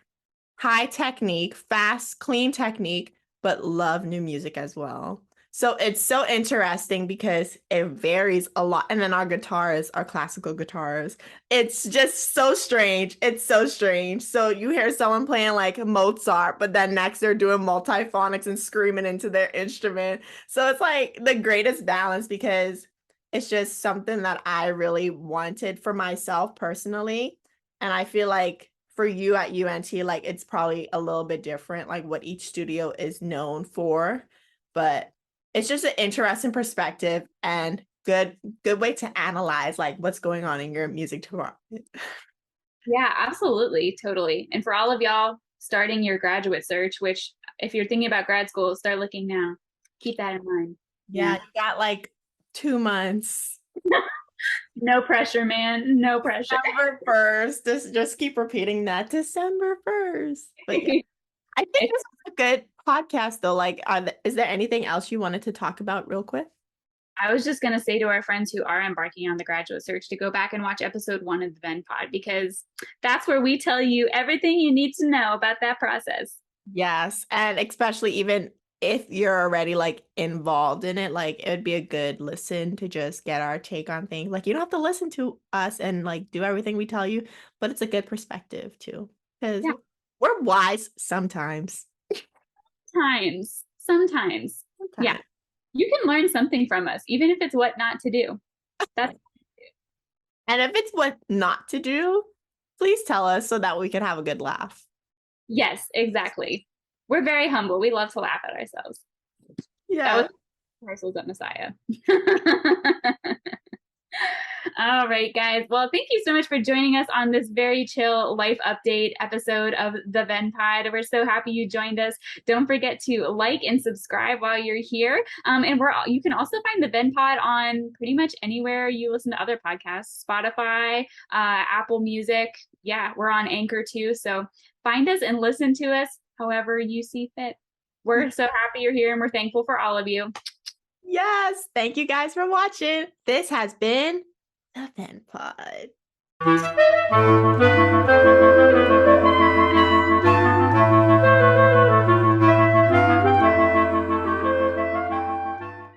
high technique, fast, clean technique, but love new music as well. So it's so interesting because it varies a lot. And then our guitars, our classical guitars, it's just so strange. It's so strange. So you hear someone playing like Mozart, but then next they're doing multiphonics and screaming into their instrument. So it's like the greatest balance because it's just something that I really wanted for myself personally. And I feel like for you at UNT, like it's probably a little bit different, like what each studio is known for. But it's just an interesting perspective and good way to analyze like what's going on in your music department. Yeah, absolutely. Totally. And for all of y'all starting your graduate search, which if you're thinking about grad school, start looking now. Keep that in mind. Yeah, you got like 2 months. No pressure, man. No pressure. December 1st. Just keep repeating that. December 1st. But yeah, I think this is a good podcast though. Like, is there anything else you wanted to talk about real quick? I was just going to say to our friends who are embarking on the graduate search to go back and watch episode 1 of the Venn Pod because that's where we tell you everything you need to know about that process. Yes, and especially even if you're already like involved in it, like it would be a good listen to just get our take on things. Like you don't have to listen to us and like do everything we tell you, but it's a good perspective too. Because Yeah. we're wise sometimes. Sometimes. Yeah. You can learn something from us, even if it's what not to do. That's And if it's what not to do, please tell us so that we can have a good laugh. Yes, exactly. We're very humble. We love to laugh at ourselves. Yeah. That was rehearsals at Messiah. All right, guys. Well, thank you so much for joining us on this very chill life update episode of the Venn Pod. We're so happy you joined us. Don't forget to like and subscribe while you're here. And you can also find the Venn Pod on pretty much anywhere you listen to other podcasts, Spotify, Apple Music. Yeah, we're on Anchor too. So find us and listen to us however you see fit. We're so happy you're here and we're thankful for all of you. Yes. Thank you guys for watching. This has been the Venn Pod.